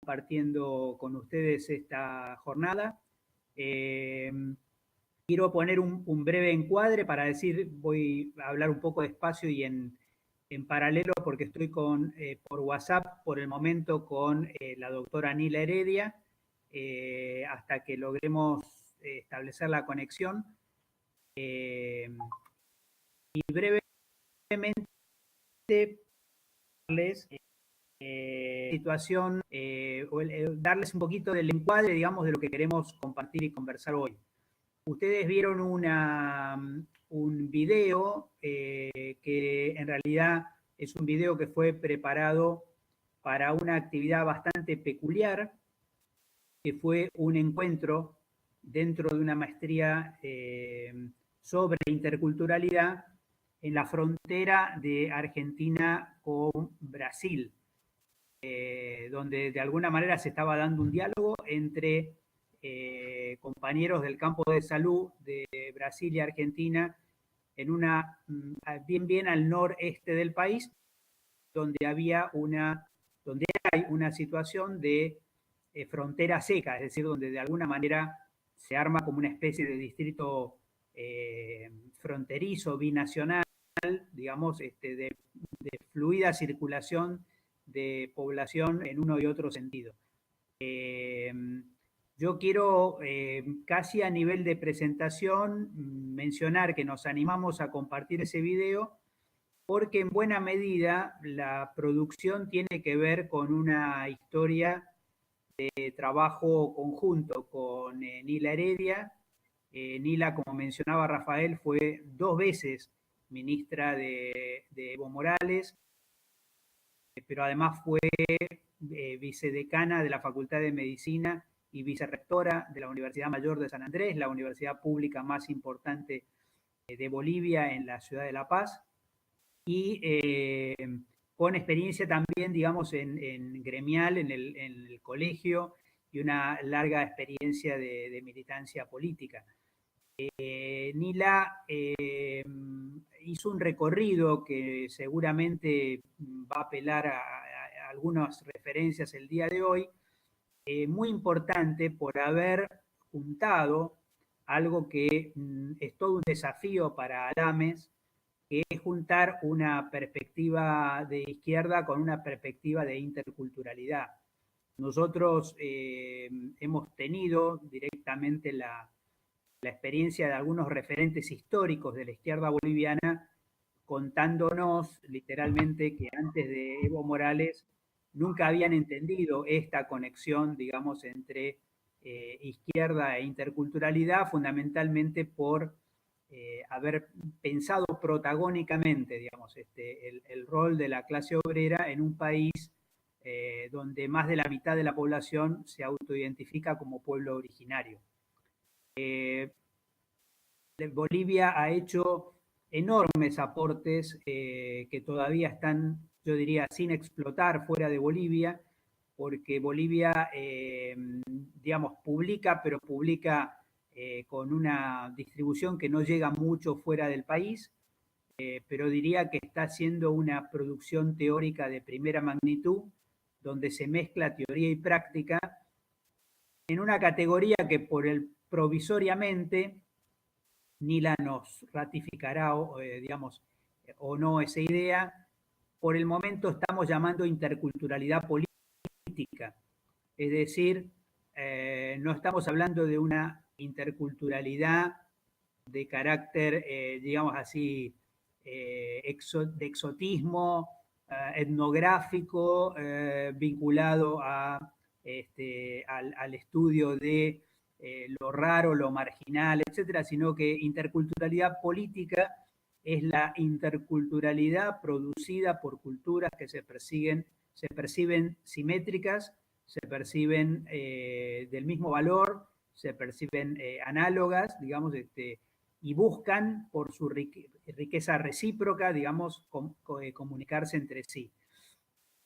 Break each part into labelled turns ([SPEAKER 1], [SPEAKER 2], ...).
[SPEAKER 1] compartiendo con ustedes esta jornada. Quiero poner un breve encuadre para decir, voy a hablar un poco despacio y en paralelo, porque estoy por WhatsApp por el momento con la doctora Nila Heredia, hasta que logremos establecer la conexión. Y brevemente darles situación, darles un poquito del encuadre, digamos, de lo que queremos compartir y conversar hoy. Ustedes vieron un video que en realidad es un video que fue preparado para una actividad bastante peculiar, que fue un encuentro dentro de una maestría sobre interculturalidad en la frontera de Argentina con Brasil, donde de alguna manera se estaba dando un diálogo entre compañeros del campo de salud de Brasil y Argentina en bien al noreste del país, donde donde hay una situación de frontera seca, es decir, donde de alguna manera se arma como una especie de distrito fronterizo, binacional, digamos, de fluida circulación de población en uno y otro sentido. Yo quiero, casi a nivel de presentación, mencionar que nos animamos a compartir ese video porque en buena medida la producción tiene que ver con una historia de trabajo conjunto con Nila Heredia. Nila, como mencionaba Rafael, fue 2 veces ministra de Evo Morales, pero además fue vicedecana de la Facultad de Medicina y vicerrectora de la Universidad Mayor de San Andrés, la universidad pública más importante de Bolivia en la ciudad de La Paz, y con experiencia también, digamos, en gremial, en el colegio, y una larga experiencia de militancia política. Nila hizo un recorrido que seguramente va a apelar a algunas referencias el día de hoy, muy importante por haber juntado algo que es todo un desafío para Adames, que es juntar una perspectiva de izquierda con una perspectiva de interculturalidad. Nosotros hemos tenido directamente la experiencia de algunos referentes históricos de la izquierda boliviana contándonos literalmente que antes de Evo Morales nunca habían entendido esta conexión, digamos, entre izquierda e interculturalidad, fundamentalmente por haber pensado protagónicamente, digamos, el rol de la clase obrera en un país donde más de la mitad de la población se autoidentifica como pueblo originario. Bolivia ha hecho enormes aportes que todavía están, yo diría, sin explotar fuera de Bolivia, porque Bolivia, digamos, publica, pero publica con una distribución que no llega mucho fuera del país, pero diría que está haciendo una producción teórica de primera magnitud, donde se mezcla teoría y práctica en una categoría que provisoriamente Nila nos ratificará, digamos, o no esa idea. Por el momento estamos llamando interculturalidad política, es decir, no estamos hablando de una interculturalidad de carácter, digamos así, de exotismo etnográfico vinculado al estudio de lo raro, lo marginal, etcétera, sino que interculturalidad política es la interculturalidad producida por culturas que se perciben simétricas, se perciben del mismo valor, se perciben análogas, digamos, y buscan por su riqueza recíproca, digamos, comunicarse entre sí.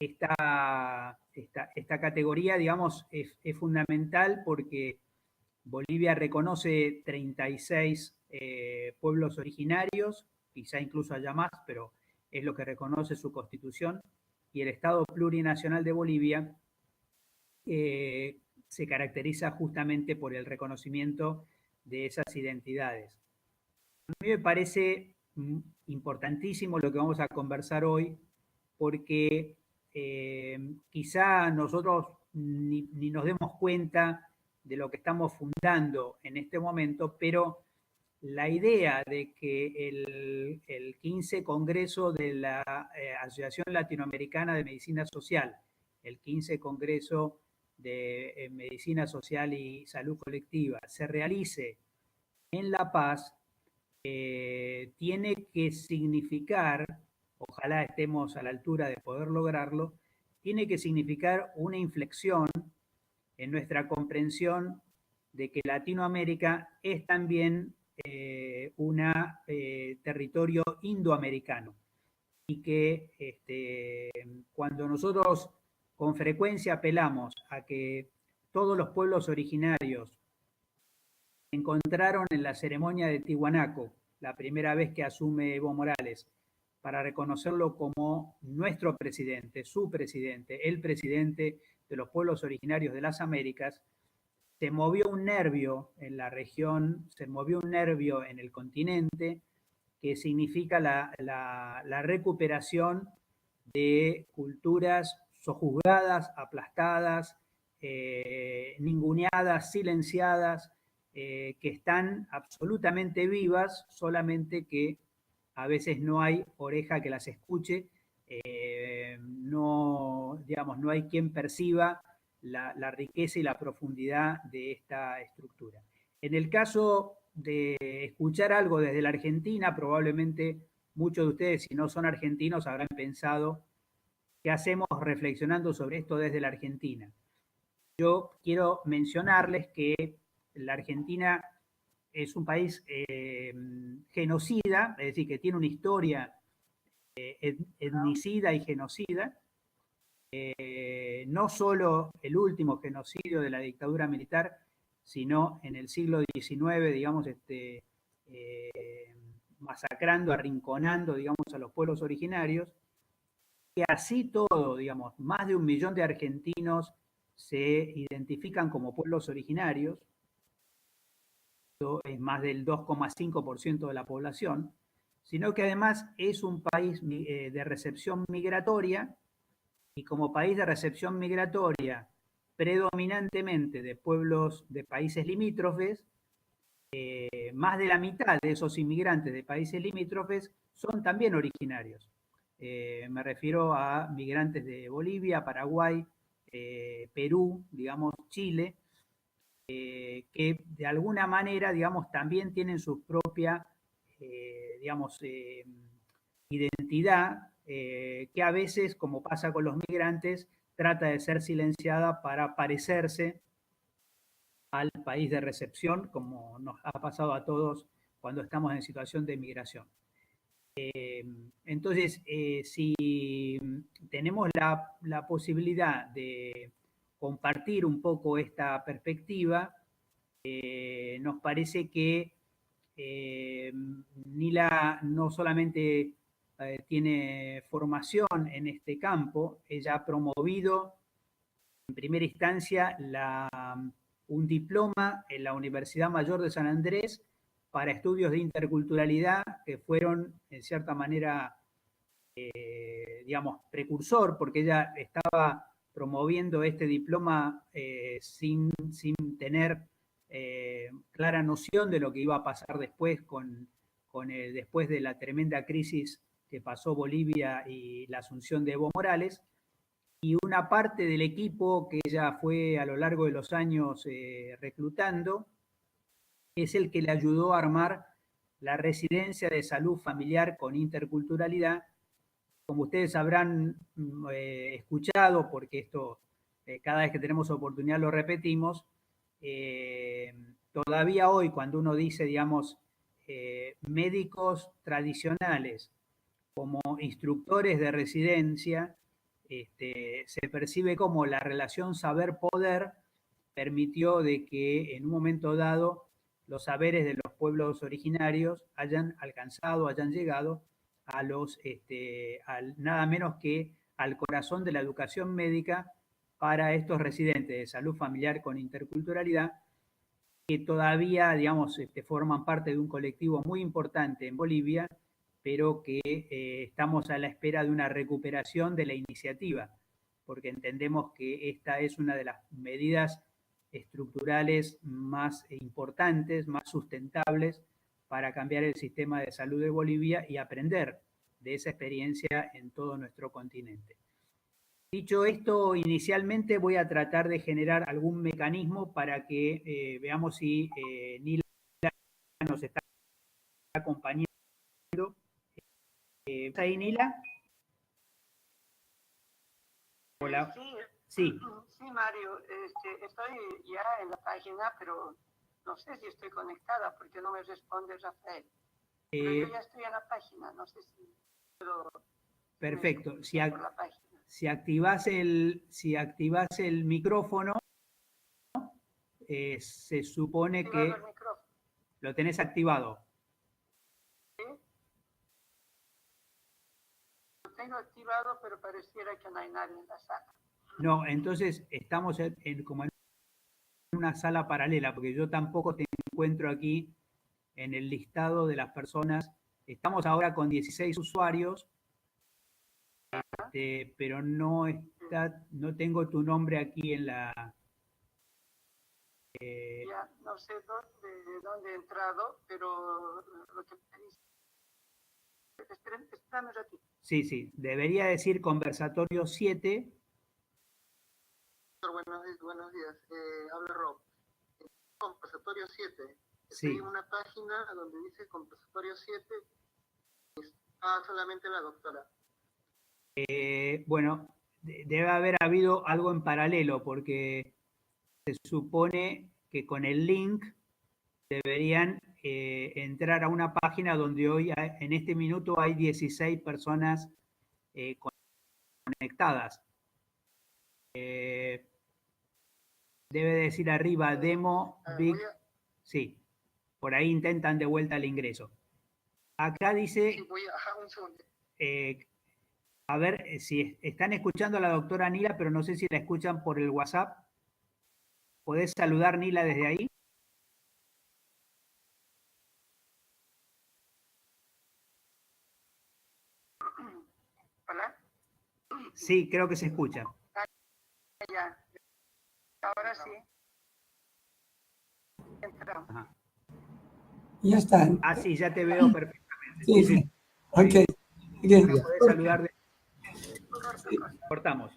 [SPEAKER 1] Esta categoría, digamos, es fundamental porque Bolivia reconoce 36 pueblos originarios, quizá incluso haya más, pero es lo que reconoce su constitución, y el Estado plurinacional de Bolivia se caracteriza justamente por el reconocimiento de esas identidades. A mí me parece importantísimo lo que vamos a conversar hoy, porque quizá nosotros ni nos demos cuenta de lo que estamos fundando en este momento, pero la idea de que el 15 Congreso de la Asociación Latinoamericana de Medicina Social, el 15 Congreso de Medicina Social y Salud Colectiva, se realice en La Paz, tiene que significar, ojalá estemos a la altura de poder lograrlo, tiene que significar una inflexión en nuestra comprensión de que Latinoamérica es también un territorio indoamericano y que cuando nosotros con frecuencia apelamos a que todos los pueblos originarios se encontraron en la ceremonia de Tiwanaku, la primera vez que asume Evo Morales, para reconocerlo como nuestro presidente, su presidente, el presidente de los pueblos originarios de las Américas, se movió un nervio en la región, se movió un nervio en el continente, que significa la recuperación de culturas sojuzgadas, aplastadas, ninguneadas, silenciadas, que están absolutamente vivas, solamente que a veces no hay oreja que las escuche, no, digamos, no hay quien perciba la riqueza y la profundidad de esta estructura. En el caso de escuchar algo desde la Argentina, probablemente muchos de ustedes, si no son argentinos, habrán pensado qué hacemos reflexionando sobre esto desde la Argentina. Yo quiero mencionarles que la Argentina es un país genocida, es decir, que tiene una historia etnicida y genocida, no solo el último genocidio de la dictadura militar, sino en el siglo XIX, digamos, masacrando, arrinconando, digamos, a los pueblos originarios, que así todo, digamos, más de 1 millón de argentinos se identifican como pueblos originarios, esto es más del 2,5% de la población, sino que además es un país de recepción migratoria, y como país de recepción migratoria predominantemente de pueblos de países limítrofes, más de la mitad de esos inmigrantes de países limítrofes son también originarios. Me refiero a migrantes de Bolivia, Paraguay, Perú, digamos, Chile, que de alguna manera, digamos, también tienen su propia, digamos, identidad, que a veces, como pasa con los migrantes, trata de ser silenciada para parecerse al país de recepción, como nos ha pasado a todos cuando estamos en situación de migración. Entonces, si tenemos la posibilidad de compartir un poco esta perspectiva, nos parece que Nila no solamente tiene formación en este campo, ella ha promovido en primera instancia un diploma en la Universidad Mayor de San Andrés para estudios de interculturalidad que fueron, en cierta manera, digamos, precursor, porque ella estaba promoviendo este diploma sin tener clara noción de lo que iba a pasar después después de la tremenda crisis que pasó Bolivia y la asunción de Evo Morales. Y una parte del equipo que ella fue a lo largo de los años reclutando es el que le ayudó a armar la residencia de salud familiar con interculturalidad. Como ustedes habrán escuchado, porque esto cada vez que tenemos oportunidad lo repetimos, todavía hoy cuando uno dice, digamos, médicos tradicionales como instructores de residencia, se percibe como la relación saber-poder permitió de que en un momento dado los saberes de los pueblos originarios hayan alcanzado, hayan llegado a nada menos que al corazón de la educación médica para estos residentes de salud familiar con interculturalidad que todavía, digamos, forman parte de un colectivo muy importante en Bolivia, pero que estamos a la espera de una recuperación de la iniciativa, porque entendemos que esta es una de las medidas estructurales más importantes, más sustentables para cambiar el sistema de salud de Bolivia y aprender de esa experiencia en todo nuestro continente. Dicho esto, inicialmente voy a tratar de generar algún mecanismo para que veamos si Nila nos está acompañando. ¿Estás ahí, Nila? Hola. Sí.
[SPEAKER 2] Sí, Mario, estoy ya en la página, pero no sé si estoy conectada porque no me responde Rafael. Pero yo ya estoy en la página, no sé si puedo...
[SPEAKER 1] Perfecto. Si activas el micrófono, se supone que lo tenés activado.
[SPEAKER 2] ¿Sí? Lo tengo activado, pero pareciera que no hay nadie en la sala.
[SPEAKER 1] No, entonces estamos como en una sala paralela, porque yo tampoco te encuentro aquí en el listado de las personas. Estamos ahora con 16 usuarios, pero no tengo tu nombre aquí en la...
[SPEAKER 2] Ya no sé de dónde he entrado, pero lo que me dice... Espérame un ratito.
[SPEAKER 1] Sí, debería decir conversatorio 7.
[SPEAKER 2] Buenos días, habla Rob. Conversatorio 7.
[SPEAKER 1] Sí.
[SPEAKER 2] Estoy en una página donde dice conversatorio 7. Está solamente la doctora.
[SPEAKER 1] Bueno, debe haber habido algo en paralelo, porque se supone que con el link deberían entrar a una página donde hoy, en este minuto, hay 16 personas conectadas. Debe decir arriba demo big. Sí, por ahí intentan de vuelta el ingreso. Acá dice...
[SPEAKER 2] Sí, un segundo.
[SPEAKER 1] A ver si están escuchando a la doctora Nila, pero no sé si la escuchan por el WhatsApp. ¿Podés saludar, Nila, desde ahí?
[SPEAKER 2] ¿Hola?
[SPEAKER 1] Sí, creo que se escucha.
[SPEAKER 2] Ya. Ahora sí.
[SPEAKER 1] Ajá.
[SPEAKER 3] Ya está.
[SPEAKER 1] Ah, sí, ya te veo perfectamente.
[SPEAKER 3] Sí. Ok. Bien.
[SPEAKER 1] Podés saludar de...
[SPEAKER 3] Sí.
[SPEAKER 1] Cortamos.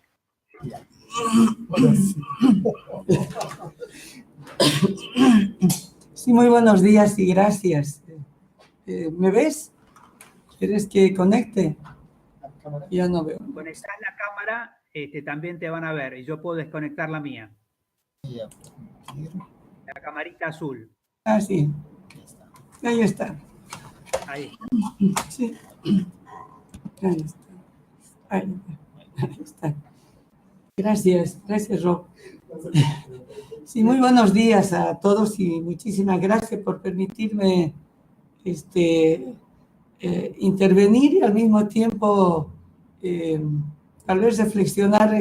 [SPEAKER 3] Sí, muy buenos días y gracias. ¿Me ves? ¿Quieres que conecte? Ya no veo.
[SPEAKER 1] Conectás la cámara, también te van a ver y yo puedo desconectar la mía. La camarita azul.
[SPEAKER 3] Ah, sí. Ahí está.
[SPEAKER 1] Ahí.
[SPEAKER 3] Sí. Ahí está. Ahí está. Gracias, Rob. Sí, muy buenos días a todos y muchísimas gracias por permitirme intervenir y al mismo tiempo tal vez reflexionar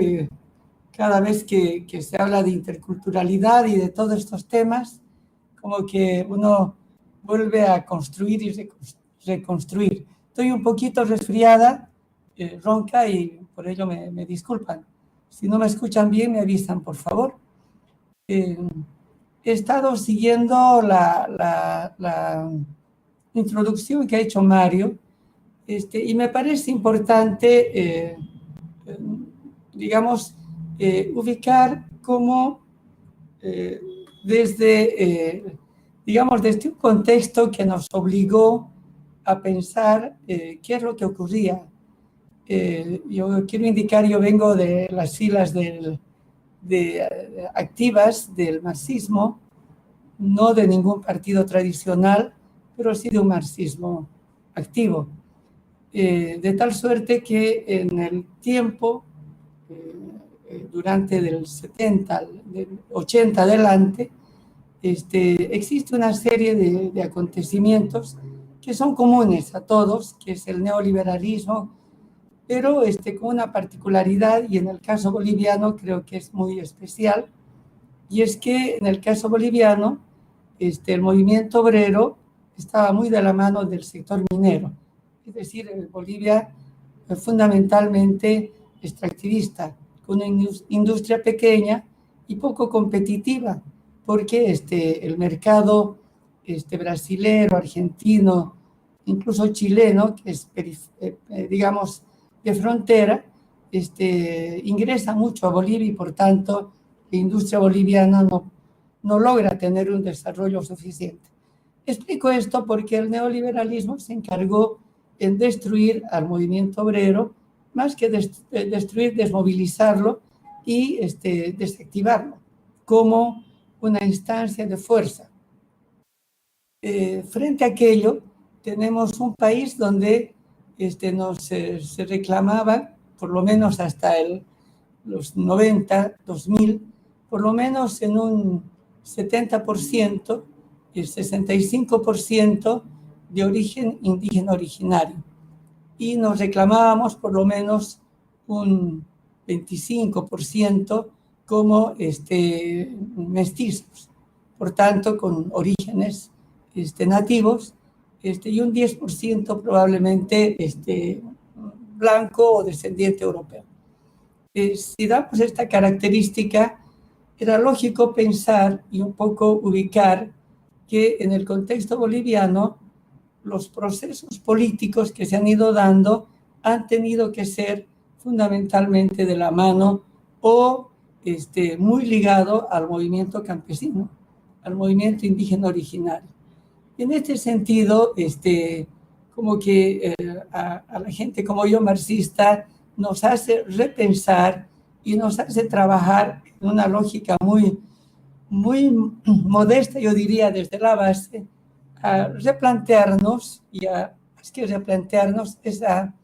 [SPEAKER 3] cada vez que se habla de interculturalidad y de todos estos temas, como que uno vuelve a construir y reconstruir. Estoy un poquito resfriada, ronca, y por ello me disculpan. Si no me escuchan bien, me avisan, por favor. He estado siguiendo la introducción que ha hecho Mario, y me parece importante, digamos, ubicar cómo digamos, desde un contexto que nos obligó a pensar qué es lo que ocurría. Yo quiero indicar, yo vengo de las filas activas del marxismo, no de ningún partido tradicional, pero sí de un marxismo activo. De tal suerte que en el tiempo, durante del 70, del 80 adelante, existe una serie de acontecimientos que son comunes a todos, que es el neoliberalismo, pero con una particularidad, y en el caso boliviano creo que es muy especial, y es que en el caso boliviano el movimiento obrero estaba muy de la mano del sector minero. Es decir, Bolivia es fundamentalmente extractivista, con una industria pequeña y poco competitiva, porque el mercado brasilero, argentino, incluso chileno, que es, digamos, de frontera, ingresa mucho a Bolivia y por tanto la industria boliviana no logra tener un desarrollo suficiente. Explico esto porque el neoliberalismo se encargó en destruir al movimiento obrero, más que destruir, desmovilizarlo y desactivarlo como una instancia de fuerza. Frente a aquello, tenemos un país donde se reclamaba, por lo menos hasta los 90, 2000, por lo menos en un 70%, el 65% de origen indígena originario. Y nos reclamábamos por lo menos un 25% como mestizos, por tanto con orígenes nativos, y un 10% probablemente blanco o descendiente europeo. Si damos esta característica, era lógico pensar y un poco ubicar que en el contexto boliviano los procesos políticos que se han ido dando han tenido que ser fundamentalmente de la mano o muy ligado al movimiento campesino, al movimiento indígena originario. Y en este sentido, como que a la gente como yo, marxista, nos hace repensar y nos hace trabajar en una lógica muy modesta, yo diría, desde la base, a replantearnos, y más que replantearnos, es a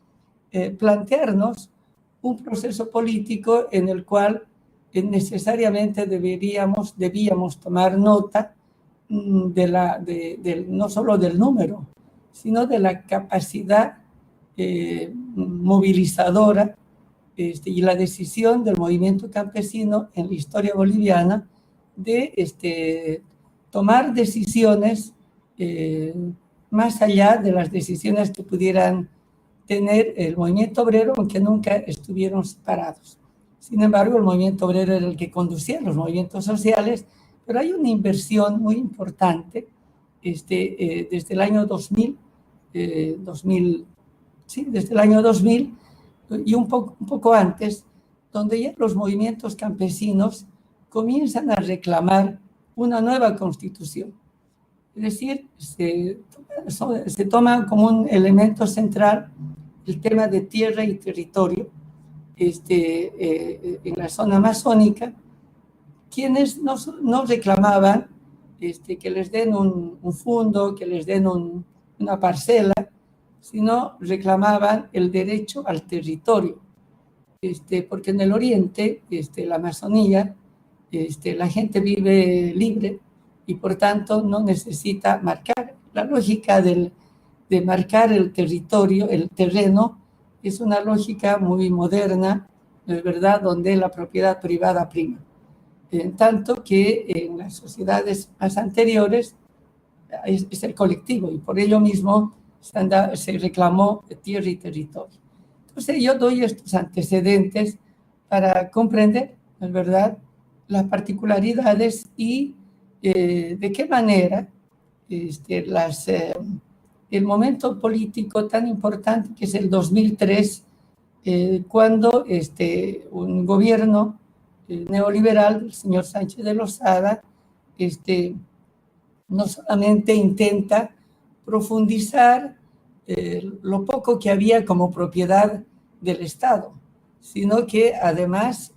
[SPEAKER 3] plantearnos un proceso político en el cual necesariamente debíamos tomar nota no solo del número, sino de la capacidad movilizadora y la decisión del movimiento campesino en la historia boliviana de tomar decisiones más allá de las decisiones que pudieran tener el movimiento obrero, aunque nunca estuvieron separados. Sin embargo, el movimiento obrero era el que conducía los movimientos sociales, pero hay una inversión muy importante desde el año 2000, desde el año 2000 y un poco antes, donde ya los movimientos campesinos comienzan a reclamar una nueva constitución. Es decir, se toma como un elemento central el tema de tierra y territorio en la zona amazónica, quienes no reclamaban que les den un fondo, que les den una parcela, sino reclamaban el derecho al territorio, porque en el oriente, la Amazonía, la gente vive libre y por tanto no necesita marcar. La lógica de marcar el territorio, el terreno, es una lógica muy moderna, es verdad, donde la propiedad privada prima. En tanto que en las sociedades más anteriores es el colectivo y por ello mismo se reclamó tierra y territorio. Entonces yo doy estos antecedentes para comprender, es verdad, las particularidades y de qué manera el momento político tan importante que es el 2003, cuando un gobierno neoliberal, el señor Sánchez de Lozada, no solamente intenta profundizar lo poco que había como propiedad del Estado, sino que además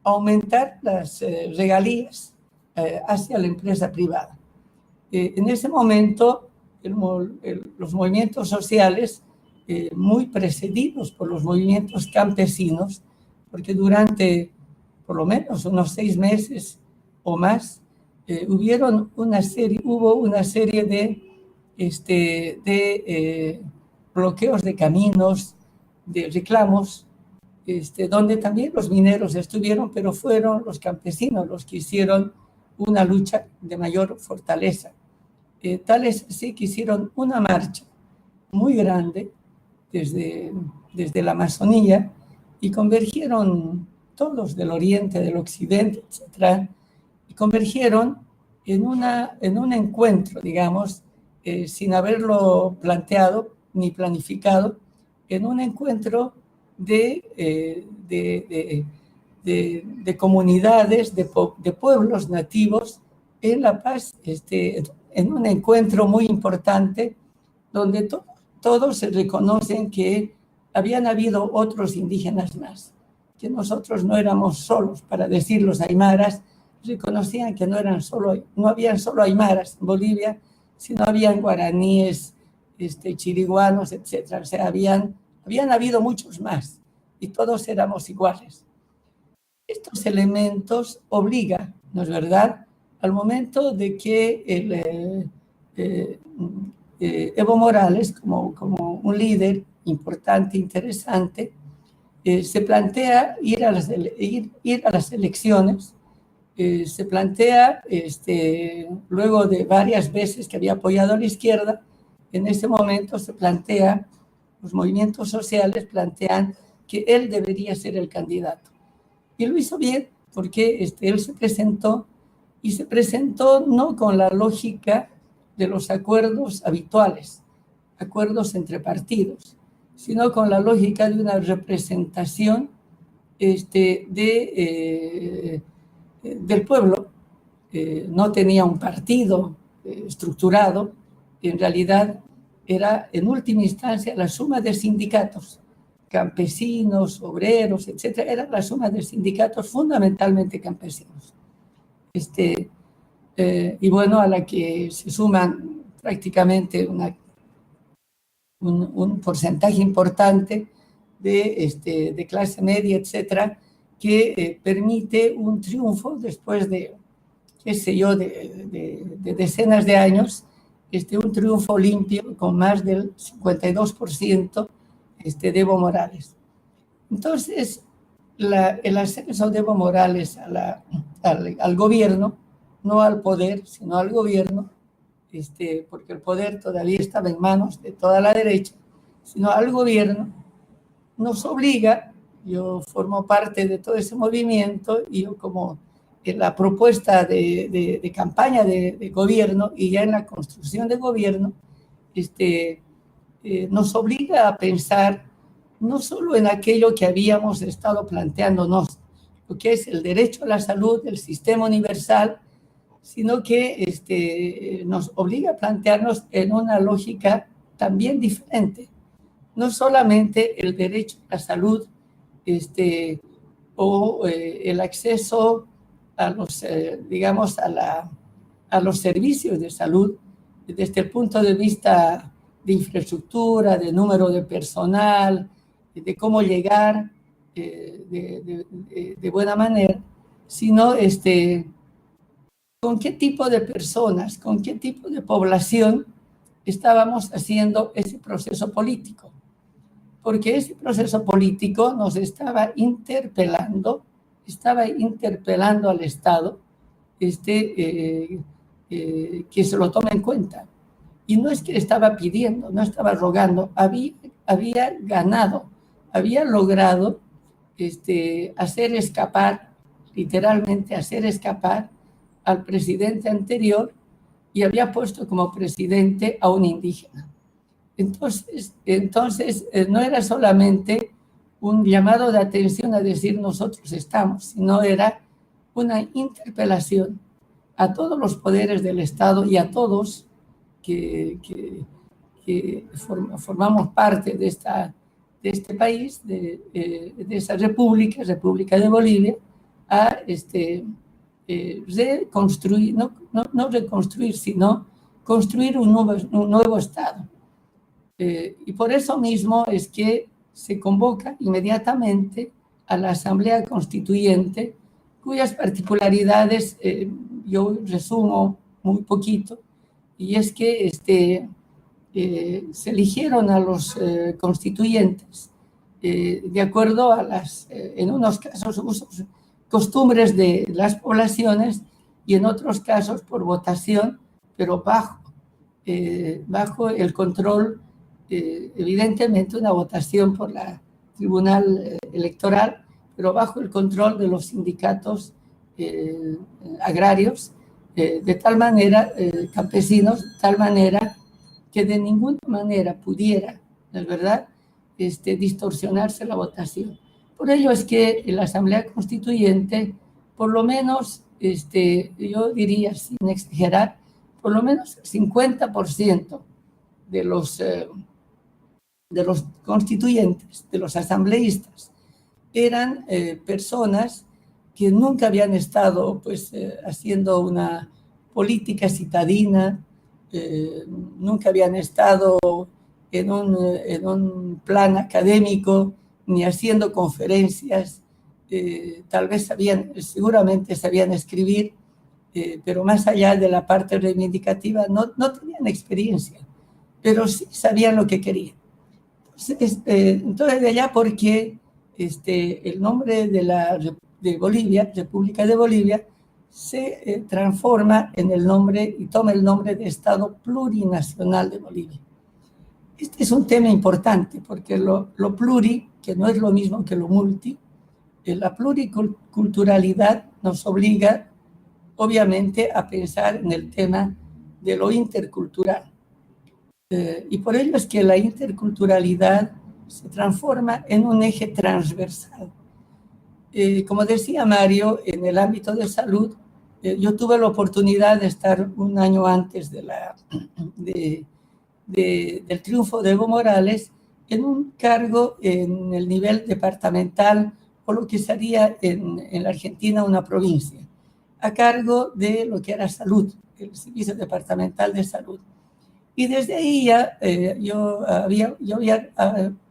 [SPEAKER 3] aumentar las regalías hacia la empresa privada. En ese momento, los movimientos sociales, muy precedidos por los movimientos campesinos, porque durante por lo menos unos 6 meses o más, hubo una serie de bloqueos de caminos, de reclamos, donde también los mineros estuvieron, pero fueron los campesinos los que hicieron una lucha de mayor fortaleza. Tal es así que hicieron una marcha muy grande desde la Amazonía y convergieron todos del oriente, del occidente, etc. Y convergieron en un encuentro, digamos, sin haberlo planteado ni planificado, en un encuentro de comunidades, de pueblos nativos en La Paz, en un encuentro muy importante donde todos se reconocen que habían habido otros indígenas más, que nosotros no éramos solos. Para decir, los aymaras reconocían que no habían solo aymaras en Bolivia, sino habían guaraníes, chiriguanos, etc. O sea, habían habido muchos más y todos éramos iguales. Estos elementos obligan, ¿no es verdad?, al momento de que Evo Morales, como un líder importante, interesante, se plantea ir a las elecciones, se plantea, luego de varias veces que había apoyado a la izquierda, en ese momento se plantea, los movimientos sociales plantean que él debería ser el candidato. Y lo hizo bien, porque él se presentó, y se presentó no con la lógica de los acuerdos habituales, acuerdos entre partidos, sino con la lógica de una representación del pueblo. No tenía un partido estructurado, en realidad era en última instancia la suma de sindicatos, campesinos, obreros, etc. Era la suma de sindicatos fundamentalmente campesinos. Y bueno, a la que se suman prácticamente un porcentaje importante de clase media, etcétera, que permite un triunfo después de, qué sé yo, de decenas de años, un triunfo limpio con más del 52% de Evo Morales. Entonces, el ascenso de Evo Morales al gobierno, no al poder, sino al gobierno, porque el poder todavía estaba en manos de toda la derecha, sino al gobierno, nos obliga. Yo formo parte de todo ese movimiento y yo, como en la propuesta de campaña de gobierno y ya en la construcción de gobierno, nos obliga a pensar no solo en aquello que habíamos estado planteándonos, lo que es el derecho a la salud, el sistema universal, sino que nos obliga a plantearnos en una lógica también diferente. No solamente el derecho a la salud o el acceso a los, digamos, a los servicios de salud desde el punto de vista de infraestructura, de número de personal, de cómo llegar de buena manera, sino con qué tipo de personas, con qué tipo de población estábamos haciendo ese proceso político. Porque ese proceso político nos estaba interpelando al Estado que se lo tome en cuenta. Y no es que estaba pidiendo, no estaba rogando, había ganado, había logrado hacer escapar, literalmente hacer escapar al presidente anterior, y había puesto como presidente a un indígena. Entonces no era solamente un llamado de atención a decir nosotros estamos, sino era una interpelación a todos los poderes del Estado y a todos que formamos parte de este país, de esa República de Bolivia, a reconstruir, no reconstruir, sino construir un nuevo Estado. Y por eso mismo es que se convoca inmediatamente a la Asamblea Constituyente, cuyas particularidades yo resumo muy poquito, y es que se eligieron a los constituyentes de acuerdo a en unos casos, usos, costumbres de las poblaciones y en otros casos por votación, pero bajo el control, evidentemente una votación por la Tribunal Electoral, pero bajo el control de los sindicatos agrarios, de tal manera, campesinos, de tal manera que de ninguna manera pudiera, ¿no es verdad?, distorsionarse la votación. Por ello es que la Asamblea Constituyente, por lo menos, yo diría, sin exagerar, por lo menos el 50% de los constituyentes, de los asambleístas, eran personas que nunca habían estado pues, haciendo una política citadina, nunca habían estado en un plan académico, ni haciendo conferencias, tal vez seguramente sabían escribir, pero más allá de la parte reivindicativa no tenían experiencia, pero sí sabían lo que querían. Entonces de allá porque el nombre de Bolivia, República de Bolivia, se transforma en el nombre y toma el nombre de Estado Plurinacional de Bolivia. Este es un tema importante porque lo pluri, que no es lo mismo que lo multi, la pluriculturalidad nos obliga obviamente a pensar en el tema de lo intercultural. Y por ello es que la interculturalidad se transforma en un eje transversal. Como decía Mario, en el ámbito de salud, yo tuve la oportunidad de estar un año antes del triunfo de Evo Morales en un cargo en el nivel departamental, o lo que sería en la Argentina una provincia, a cargo de lo que era salud, el Servicio Departamental de Salud. Y desde ahí ya yo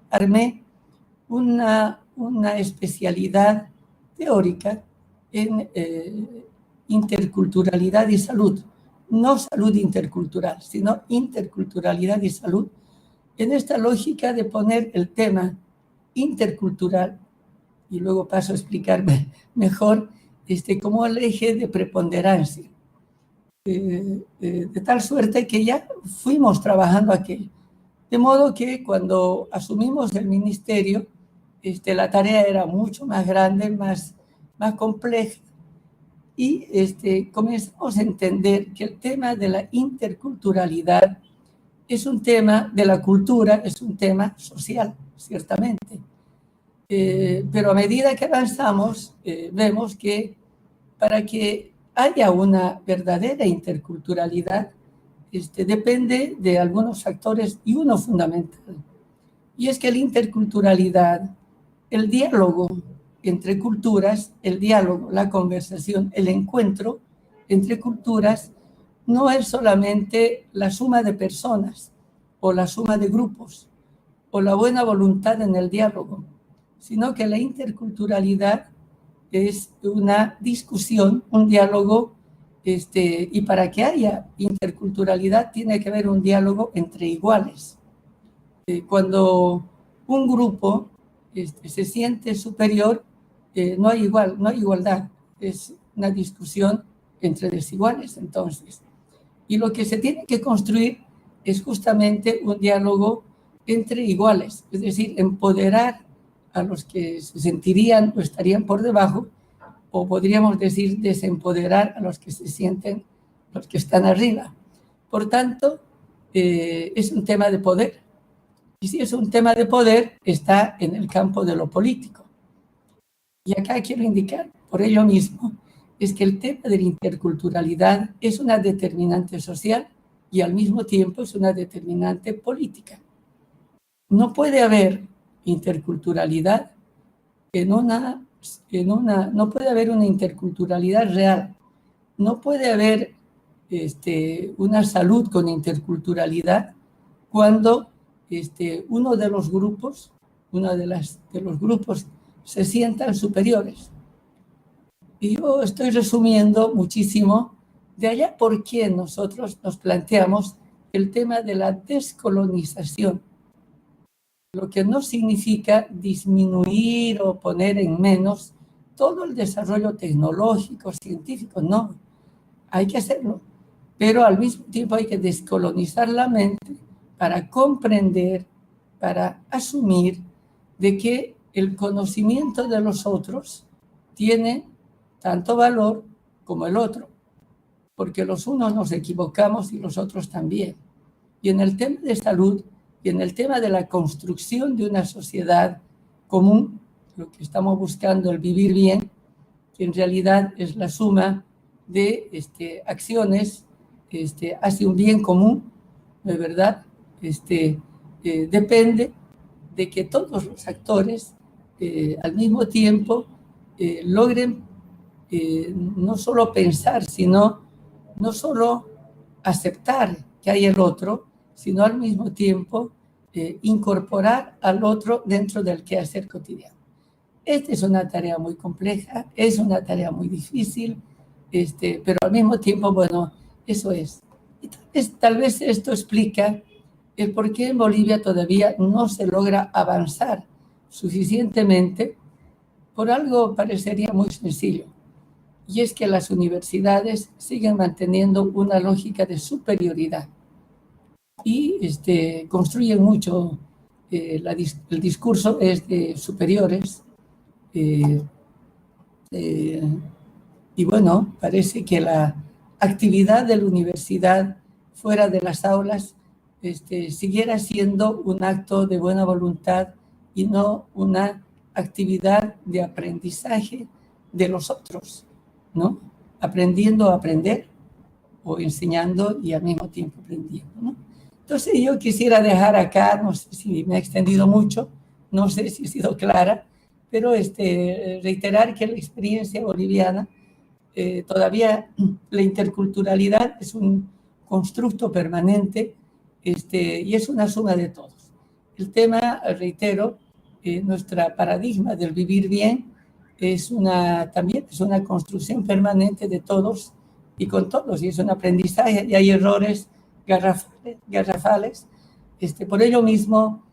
[SPEAKER 3] armé una especialidad teórica en interculturalidad y salud. No salud intercultural, sino interculturalidad y salud, en esta lógica de poner el tema intercultural, y luego paso a explicarme mejor, como el eje de preponderancia. De tal suerte que ya fuimos trabajando aquí. De modo que cuando asumimos el ministerio, la tarea era mucho más grande, más compleja, y comenzamos a entender que el tema de la interculturalidad es un tema de la cultura, es un tema social, ciertamente. Pero a medida que avanzamos, vemos que para que haya una verdadera interculturalidad, depende de algunos factores y uno fundamental. Y es que la interculturalidad, el diálogo entre culturas, el diálogo, la conversación, el encuentro entre culturas, no es solamente la suma de personas o la suma de grupos o la buena voluntad en el diálogo, sino que la interculturalidad es una discusión, un diálogo, y para que haya interculturalidad tiene que haber un diálogo entre iguales. Cuando un grupo se siente superior, no hay igualdad, es una discusión entre desiguales entonces. Y lo que se tiene que construir es justamente un diálogo entre iguales, es decir, empoderar a los que se sentirían o estarían por debajo, o podríamos decir desempoderar a los que se sienten, los que están arriba. Por tanto, es un tema de poder. Y si es un tema de poder, está en el campo de lo político. Y acá quiero indicar, por ello mismo, es que el tema de la interculturalidad es una determinante social y al mismo tiempo es una determinante política. No puede haber interculturalidad no puede haber una interculturalidad real. No puede haber una salud con interculturalidad cuando uno de los grupos se sientan superiores. Y yo estoy resumiendo muchísimo de allá por qué nosotros nos planteamos el tema de la descolonización. lo que no significa disminuir o poner en menos todo el desarrollo tecnológico, científico, no, hay que hacerlo, pero al mismo tiempo hay que descolonizar la mente para comprender, para asumir de que el conocimiento de los otros tiene tanto valor como el otro, porque los unos nos equivocamos y los otros también. Y en el tema de salud y en el tema de la construcción de una sociedad común, lo que estamos buscando, el vivir bien, que en realidad es la suma de acciones hacia un bien común, ¿no es verdad? Depende de que todos los actores al mismo tiempo logren no solo pensar, sino no solo aceptar que hay el otro, sino al mismo tiempo incorporar al otro dentro del quehacer cotidiano. Esta es una tarea muy compleja, es una tarea muy difícil, pero al mismo tiempo, bueno, eso es. Y tal vez esto explica el por qué en Bolivia todavía no se logra avanzar suficientemente por algo parecería muy sencillo, y es que las universidades siguen manteniendo una lógica de superioridad y construyen mucho, el discurso es de superiores, eh, y bueno, parece que la actividad de la universidad fuera de las aulas siguiera siendo un acto de buena voluntad y no una actividad de aprendizaje de los otros, ¿no? Aprendiendo a aprender o enseñando y al mismo tiempo aprendiendo, ¿no? Entonces yo quisiera dejar acá, no sé si me he extendido mucho, no sé si he sido clara, pero reiterar que la experiencia boliviana todavía la interculturalidad es un constructo permanente y es una suma de todos. El tema, reitero, nuestro paradigma del vivir bien también es una construcción permanente de todos y con todos, y es un aprendizaje, y hay errores garrafales. Por ello mismo,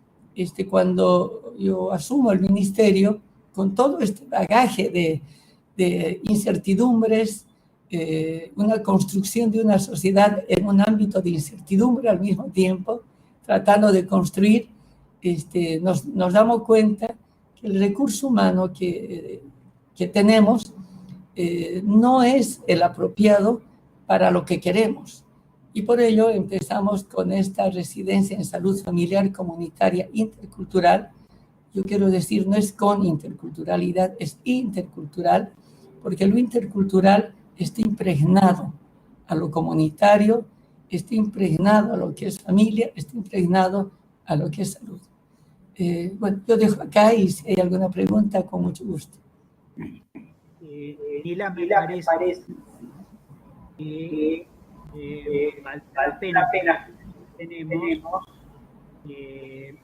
[SPEAKER 3] cuando yo asumo el ministerio, con todo este bagaje de incertidumbres, una construcción de una sociedad en un ámbito de incertidumbre al mismo tiempo, tratando de construir, nos damos cuenta que el recurso humano que tenemos no es el apropiado para lo que queremos. Y por ello empezamos con esta residencia en salud familiar comunitaria intercultural. Yo quiero decir, no es con interculturalidad, es intercultural, porque lo intercultural está impregnado a lo comunitario, está impregnado a lo que es familia, está impregnado a lo que es salud. Bueno, yo dejo acá y si hay alguna pregunta, con mucho gusto.
[SPEAKER 1] Nila, me parece que vale la pena que tenemos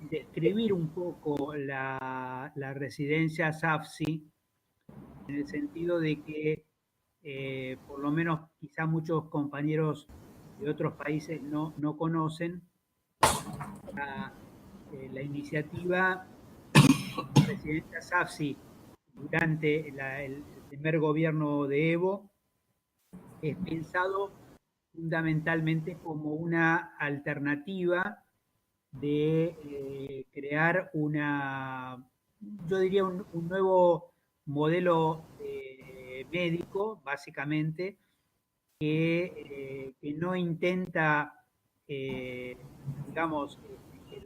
[SPEAKER 1] describir un poco la residencia SAFSI, en el sentido de que por lo menos quizá muchos compañeros de otros países no conocen la iniciativa de residencia SAFSI durante el primer gobierno de Evo. Es pensado fundamentalmente como una alternativa de crear yo diría un nuevo modelo médico, básicamente, que no intenta, digamos, que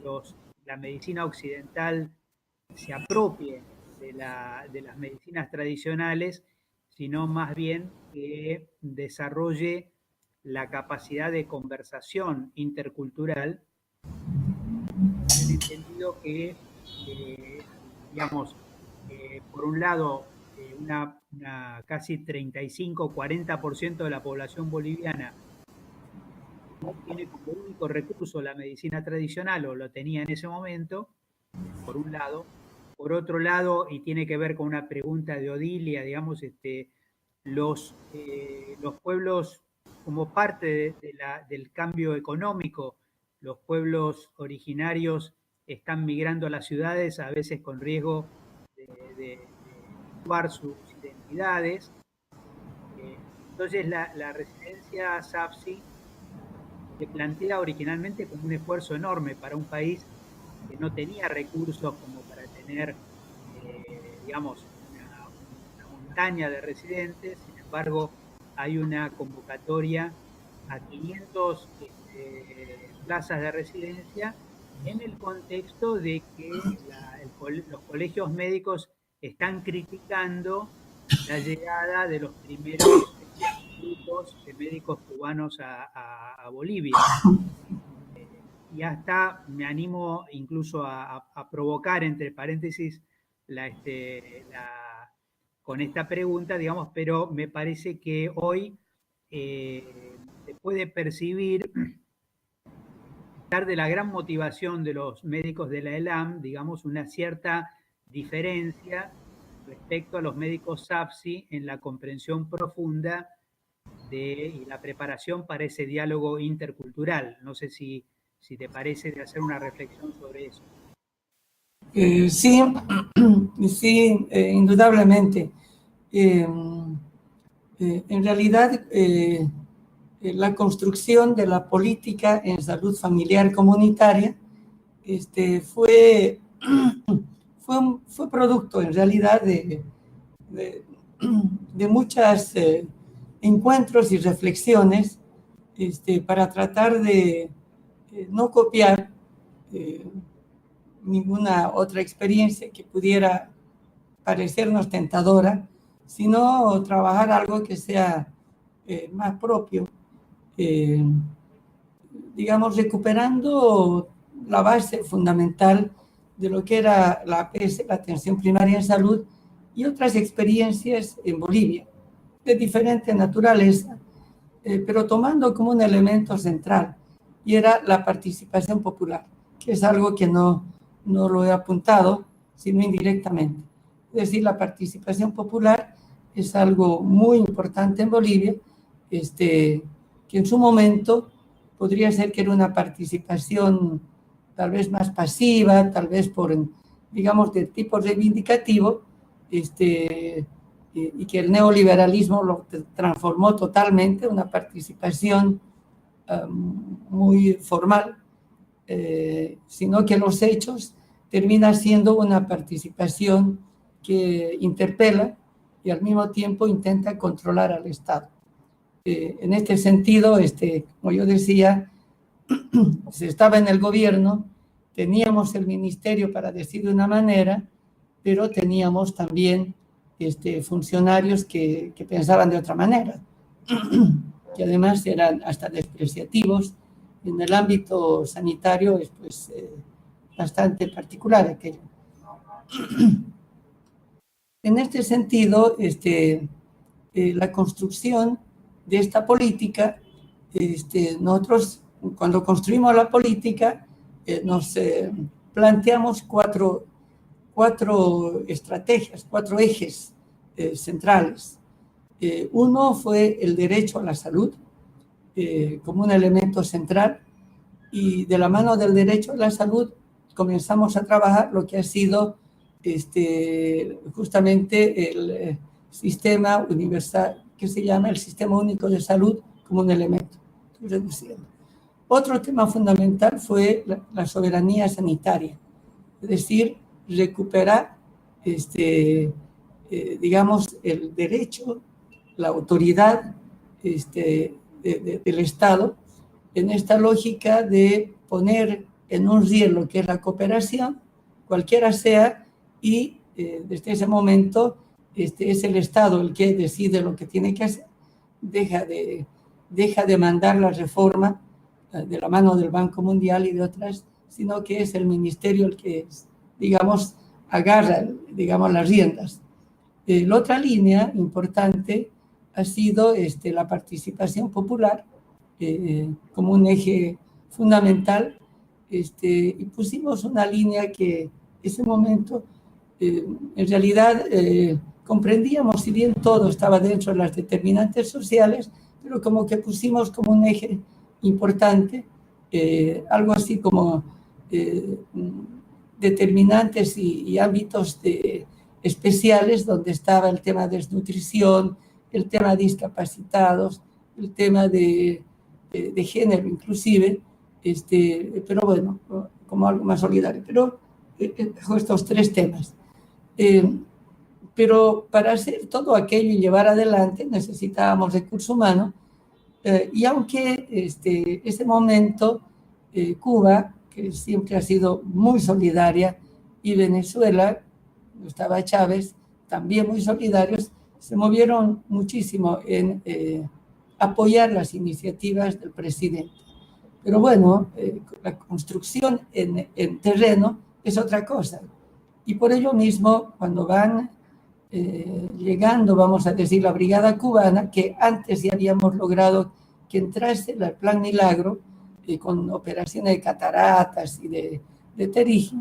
[SPEAKER 1] la medicina occidental se apropie de las medicinas tradicionales, sino más bien que desarrolle la capacidad de conversación intercultural, en el entendido que, digamos, por un lado, una casi 35-40% de la población boliviana tiene como único recurso la medicina tradicional, o lo tenía en ese momento, por un lado. Por otro lado, y tiene que ver con una pregunta de Odilia, digamos, los pueblos, como parte del cambio económico, los pueblos originarios están migrando a las ciudades, a veces con riesgo de actuar sus identidades. Entonces la residencia SAFSI se plantea originalmente como un esfuerzo enorme para un país que no tenía recursos como para tener, digamos, una montaña de residentes. Sin embargo, hay una convocatoria a 500 plazas de residencia en el contexto de que los colegios médicos están criticando la llegada de los primeros grupos de médicos cubanos a Bolivia. Y hasta me animo incluso a provocar, entre paréntesis, con esta pregunta, digamos, pero me parece que hoy se puede percibir, a pesar de la gran motivación de los médicos de la ELAM, digamos, una cierta diferencia respecto a los médicos SAFSI en la comprensión profunda y la preparación para ese diálogo intercultural. No sé si te parece de hacer una reflexión sobre eso.
[SPEAKER 3] Sí, indudablemente. En realidad, la construcción de la política en salud familiar comunitaria fue producto, en realidad, de muchos encuentros y reflexiones para tratar de no copiar ninguna otra experiencia que pudiera parecernos tentadora, sino trabajar algo que sea más propio, digamos, recuperando la base fundamental de lo que era la APS, la atención primaria en salud, y otras experiencias en Bolivia, de diferente naturaleza, pero tomando como un elemento central, y era la participación popular, que es algo que no lo he apuntado, sino indirectamente. Es decir, la participación popular es algo muy importante en Bolivia, que en su momento podría ser que era una participación tal vez más pasiva, tal vez digamos, de tipo reivindicativo, y que el neoliberalismo lo transformó totalmente, una participación muy formal, sino que los hechos terminan siendo una participación que interpela y al mismo tiempo intenta controlar al Estado. En este sentido, como yo decía, se estaba en el gobierno, teníamos el ministerio, para decir de una manera, pero teníamos también funcionarios que pensaban de otra manera, que además eran hasta despreciativos. En el ámbito sanitario es pues bastante particular aquello. En este sentido, la construcción de esta política, nosotros cuando construimos la política nos planteamos cuatro estrategias, 4 ejes centrales. Uno fue el derecho a la salud como un elemento central, y de la mano del derecho a la salud comenzamos a trabajar lo que ha sido justamente el sistema universal, que se llama el Sistema Único de Salud, como un elemento. Estoy reduciendo. Otro tema fundamental fue la soberanía sanitaria, es decir, recuperar, digamos, el derecho, la autoridad del Estado en esta lógica de poner en un riel lo que es la cooperación, cualquiera sea, y desde ese momento es el Estado el que decide lo que tiene que hacer, deja de mandar la reforma de la mano del Banco Mundial y de otras, sino que es el ministerio el que, digamos, agarra, digamos, las riendas. La otra línea importante ha sido la participación popular como un eje fundamental, y pusimos una línea que en ese momento en realidad comprendíamos, si bien todo estaba dentro de las determinantes sociales, pero como que pusimos como un eje importante, algo así como determinantes y ámbitos especiales, donde estaba el tema de desnutrición, el tema de discapacitados, el tema de género inclusive, pero bueno, como algo más solidario. Pero estos 3 temas. Pero para hacer todo aquello y llevar adelante necesitábamos recursos humanos, y aunque ese momento Cuba, que siempre ha sido muy solidaria, y Venezuela, estaba Chávez, también muy solidarios, se movieron muchísimo en apoyar las iniciativas del presidente. Pero bueno, la construcción en terreno es otra cosa. Y por ello mismo, cuando van llegando, vamos a decir, la brigada cubana, que antes ya habíamos logrado que entrase el Plan Milagro, con operaciones de cataratas y de Tarija,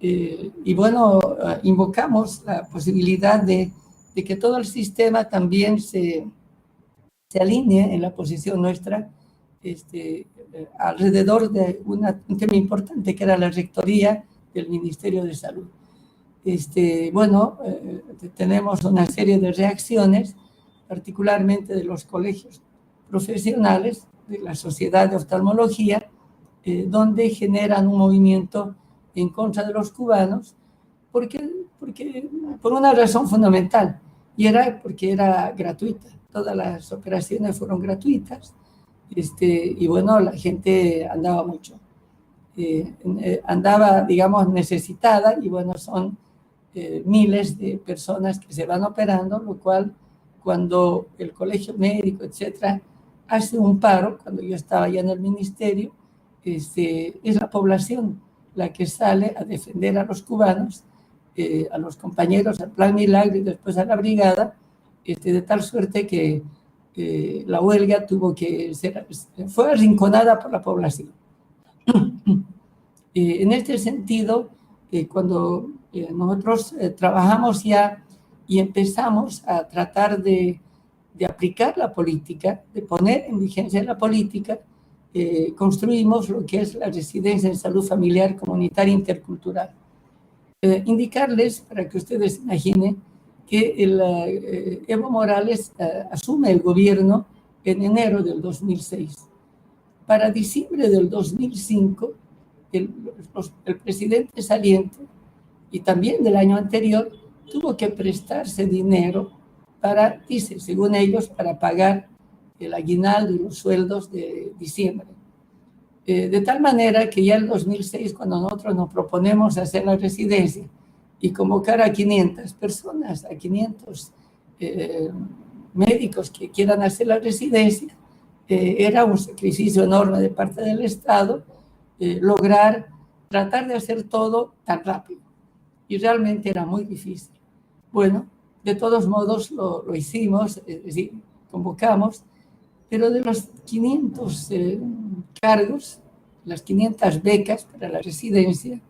[SPEAKER 3] y bueno, invocamos la posibilidad de que todo el sistema también se alinee en la posición nuestra, alrededor de un tema importante que era la rectoría del Ministerio de Salud. Bueno, tenemos una serie de reacciones, particularmente de los colegios profesionales, de la Sociedad de Oftalmología, donde generan un movimiento en contra de los cubanos, porque por una razón fundamental, y era porque era gratuita. Todas las operaciones fueron gratuitas, y bueno, la gente andaba mucho. Andaba, digamos, necesitada, y bueno, son miles de personas que se van operando, lo cual, cuando el colegio médico, etcétera, hace un paro, cuando yo estaba ya en el ministerio, es la población la que sale a defender a los cubanos, a los compañeros, al Plan Milagro y después a la brigada, de tal suerte que la huelga fue arrinconada por la población. En este sentido, cuando nosotros trabajamos ya y empezamos a tratar de aplicar la política, de poner en vigencia la política, construimos lo que es la residencia en salud familiar comunitaria intercultural. Indicarles, para que ustedes imaginen, que Evo Morales asume el gobierno en enero del 2006. Para diciembre del 2005, el presidente saliente, y también del año anterior, tuvo que prestarse dinero para, dice, según ellos, para pagar el aguinaldo y los sueldos de diciembre. De tal manera que ya en 2006, cuando nosotros nos proponemos hacer la residencia y convocar a 500 personas, a 500 médicos que quieran hacer la residencia, era un sacrificio enorme de parte del Estado tratar de hacer todo tan rápido. Y realmente era muy difícil. Bueno, de todos modos lo hicimos, es decir, convocamos, pero de los 500 cargos, las 500 becas para la residencia,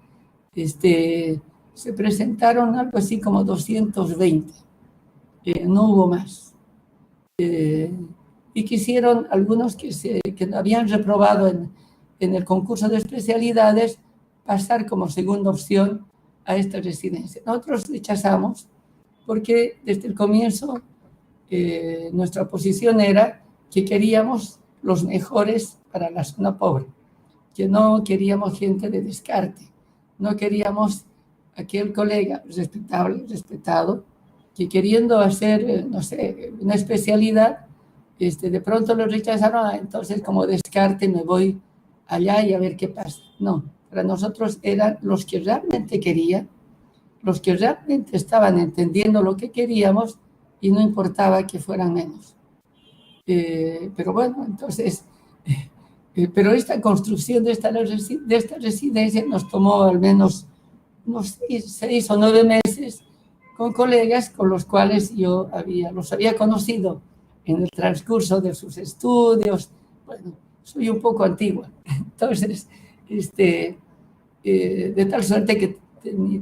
[SPEAKER 3] se presentaron algo así como 220. No hubo más. Y quisieron algunos que habían reprobado en el concurso de especialidades pasar como segunda opción a esta residencia. Nosotros rechazamos porque desde el comienzo nuestra posición era que queríamos los mejores para la zona pobre, que no queríamos gente de descarte, no queríamos aquel colega respetable, respetado, que queriendo hacer, no sé, una especialidad, de pronto lo rechazaron, entonces como descarte me voy allá y a ver qué pasa. No, para nosotros eran los que realmente querían, los que realmente estaban entendiendo lo que queríamos y no importaba que fueran menos. Pero bueno, entonces, pero esta construcción de esta residencia nos tomó al menos unos 6 o 9 meses con colegas con los cuales yo los había conocido en el transcurso de sus estudios. Bueno, soy un poco antigua, entonces, de tal suerte que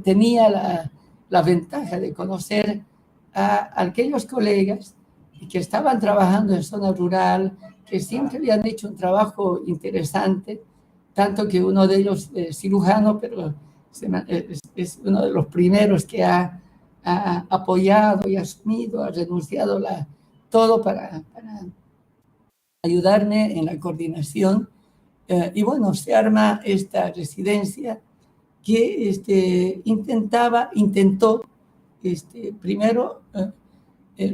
[SPEAKER 3] tenía la ventaja de conocer a aquellos colegas que estaban trabajando en zona rural, que siempre habían hecho un trabajo interesante, tanto que uno de ellos es cirujano, pero es uno de los primeros que ha apoyado y asumido, ha renunciado todo para ayudarme en la coordinación. Y bueno, se arma esta residencia que intentó primero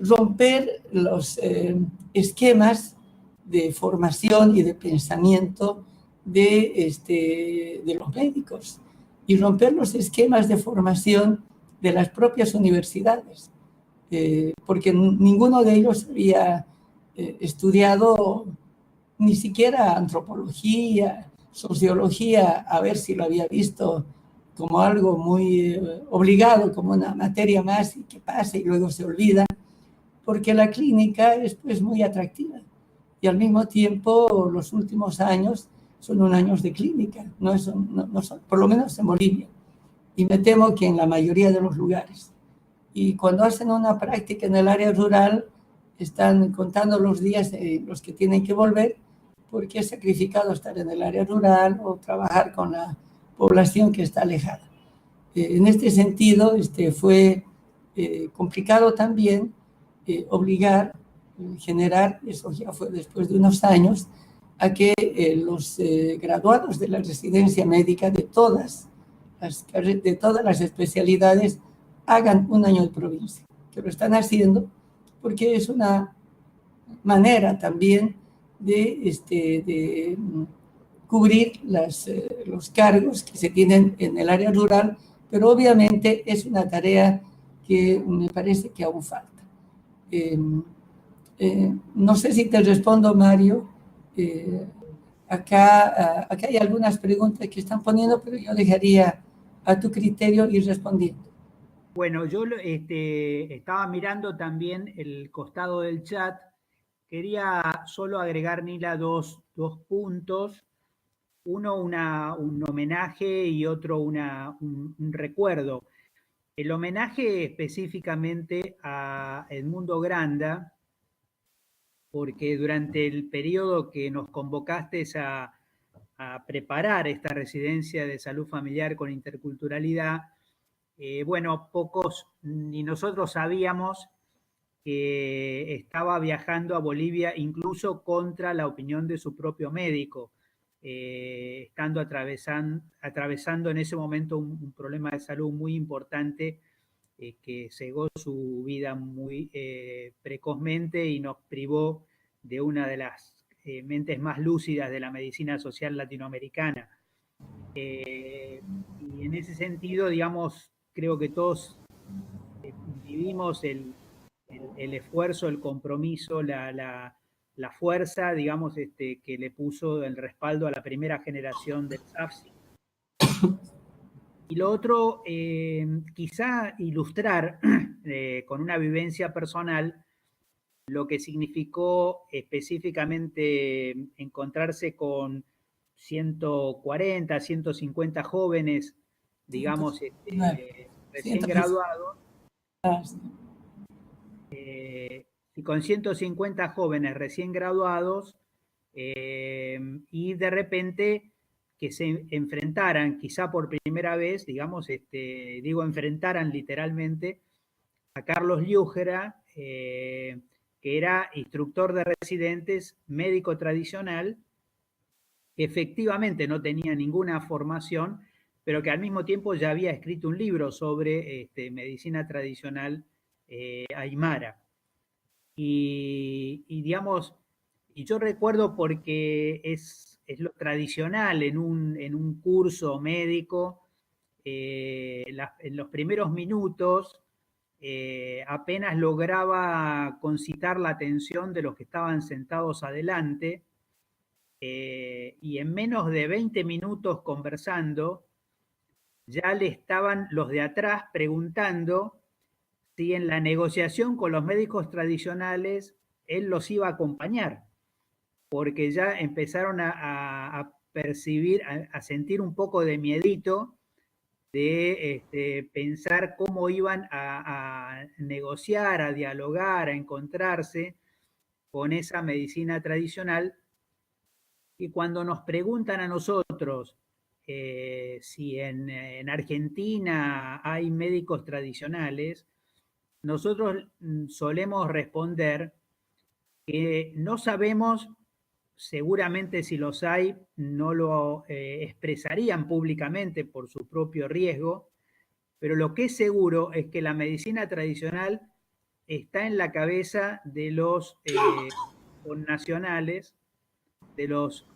[SPEAKER 3] romper los esquemas de formación y de pensamiento de los médicos y romper los esquemas de formación de las propias universidades, porque ninguno de ellos había estudiado ni siquiera antropología, sociología, a ver si lo había visto como algo muy obligado, como una materia más y que pasa y luego se olvida, porque la clínica es pues muy atractiva y al mismo tiempo los últimos años son años de clínica, no son, por lo menos en Bolivia, y me temo que en la mayoría de los lugares. Y cuando hacen una práctica en el área rural, están contando los días en los que tienen que volver, porque es sacrificado estar en el área rural o trabajar con la población que está alejada. En este sentido, fue complicado también generar, eso ya fue después de unos años, a que los graduados de la residencia médica de todas las especialidades hagan un año de provincia, que lo están haciendo porque es una manera también de cubrir los cargos que se tienen en el área rural, pero obviamente es una tarea que me parece que aún falta. No sé si te respondo, Mario. Acá hay algunas preguntas que están poniendo, pero yo dejaría a tu criterio ir respondiendo.
[SPEAKER 1] Bueno, yo estaba mirando también el costado del chat. Quería solo agregar, Nila, dos puntos. Uno, un homenaje y otro, un recuerdo. El homenaje específicamente a Edmundo Granda, porque durante el periodo que nos convocaste a preparar esta residencia de salud familiar con interculturalidad, bueno, pocos ni nosotros sabíamos que estaba viajando a Bolivia incluso contra la opinión de su propio médico, estando atravesando en ese momento un problema de salud muy importante que cegó su vida muy precozmente y nos privó de una de las mentes más lúcidas de la medicina social latinoamericana. Y en ese sentido, digamos, creo que todos vivimos el esfuerzo, el compromiso, la fuerza, digamos, que le puso el respaldo a la primera generación del SAFSI. Y lo otro, quizá ilustrar con una vivencia personal lo que significó específicamente encontrarse con 140, 150 jóvenes, digamos, recién graduados, y con 150 jóvenes recién graduados, y de repente que se enfrentaran, quizá por primera vez, digamos, enfrentaran literalmente a Carlos Liúgera, que era instructor de residentes, médico tradicional, que efectivamente no tenía ninguna formación, pero que al mismo tiempo ya había escrito un libro sobre medicina tradicional aymara. Y digamos, y yo recuerdo porque es lo tradicional en un curso médico, en los primeros minutos apenas lograba concitar la atención de los que estaban sentados adelante, y en menos de 20 minutos conversando, ya le estaban los de atrás preguntando si en la negociación con los médicos tradicionales él los iba a acompañar, porque ya empezaron a percibir, a sentir un poco de miedito de pensar cómo iban a negociar, a dialogar, a encontrarse con esa medicina tradicional Y cuando nos preguntan a nosotros si en Argentina hay médicos tradicionales, nosotros solemos responder que no sabemos, seguramente si los hay, no lo expresarían públicamente por su propio riesgo, pero lo que es seguro es que la medicina tradicional está en la cabeza de los connacionales, de los,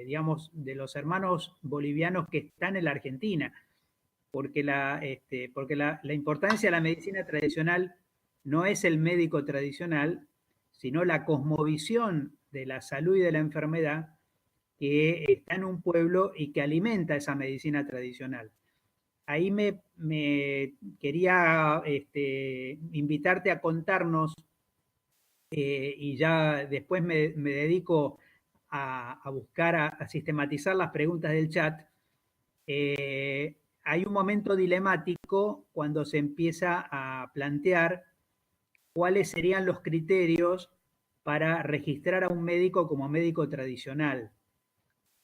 [SPEAKER 1] digamos, de los hermanos bolivianos que están en la Argentina, porque la importancia de la medicina tradicional no es el médico tradicional, sino la cosmovisión de la salud y de la enfermedad que está en un pueblo y que alimenta esa medicina tradicional. Ahí me quería invitarte a contarnos, y ya después me dedico a buscar, a sistematizar las preguntas del chat. Hay un momento dilemático cuando se empieza a plantear cuáles serían los criterios para registrar a un médico como médico tradicional.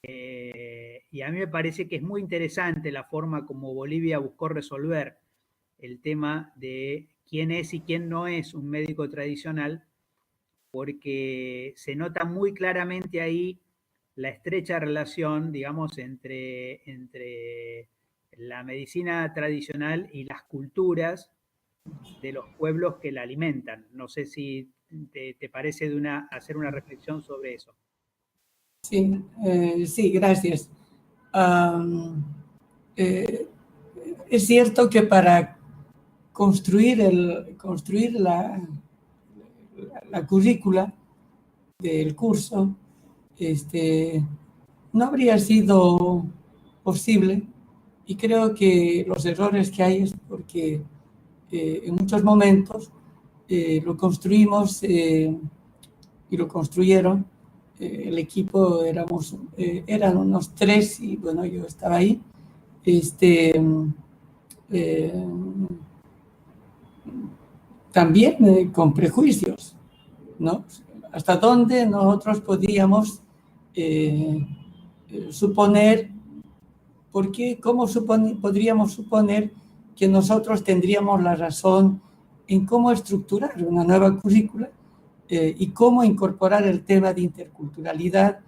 [SPEAKER 1] Y a mí me parece que es muy interesante la forma como Bolivia buscó resolver el tema de quién es y quién no es un médico tradicional, porque se nota muy claramente ahí la estrecha relación, digamos, entre la medicina tradicional y las culturas de los pueblos que la alimentan. No sé si te parece hacer una reflexión sobre eso.
[SPEAKER 3] Sí, sí, gracias. Es cierto que para construir la currícula del curso, no habría sido posible, y creo que los errores que hay es porque en muchos momentos lo construimos y lo construyeron. El equipo eran unos 3 y bueno, yo estaba ahí. También con prejuicios, ¿no? Hasta dónde nosotros podíamos suponer, ¿cómo podríamos suponer que nosotros tendríamos la razón en cómo estructurar una nueva currícula y cómo incorporar el tema de interculturalidad?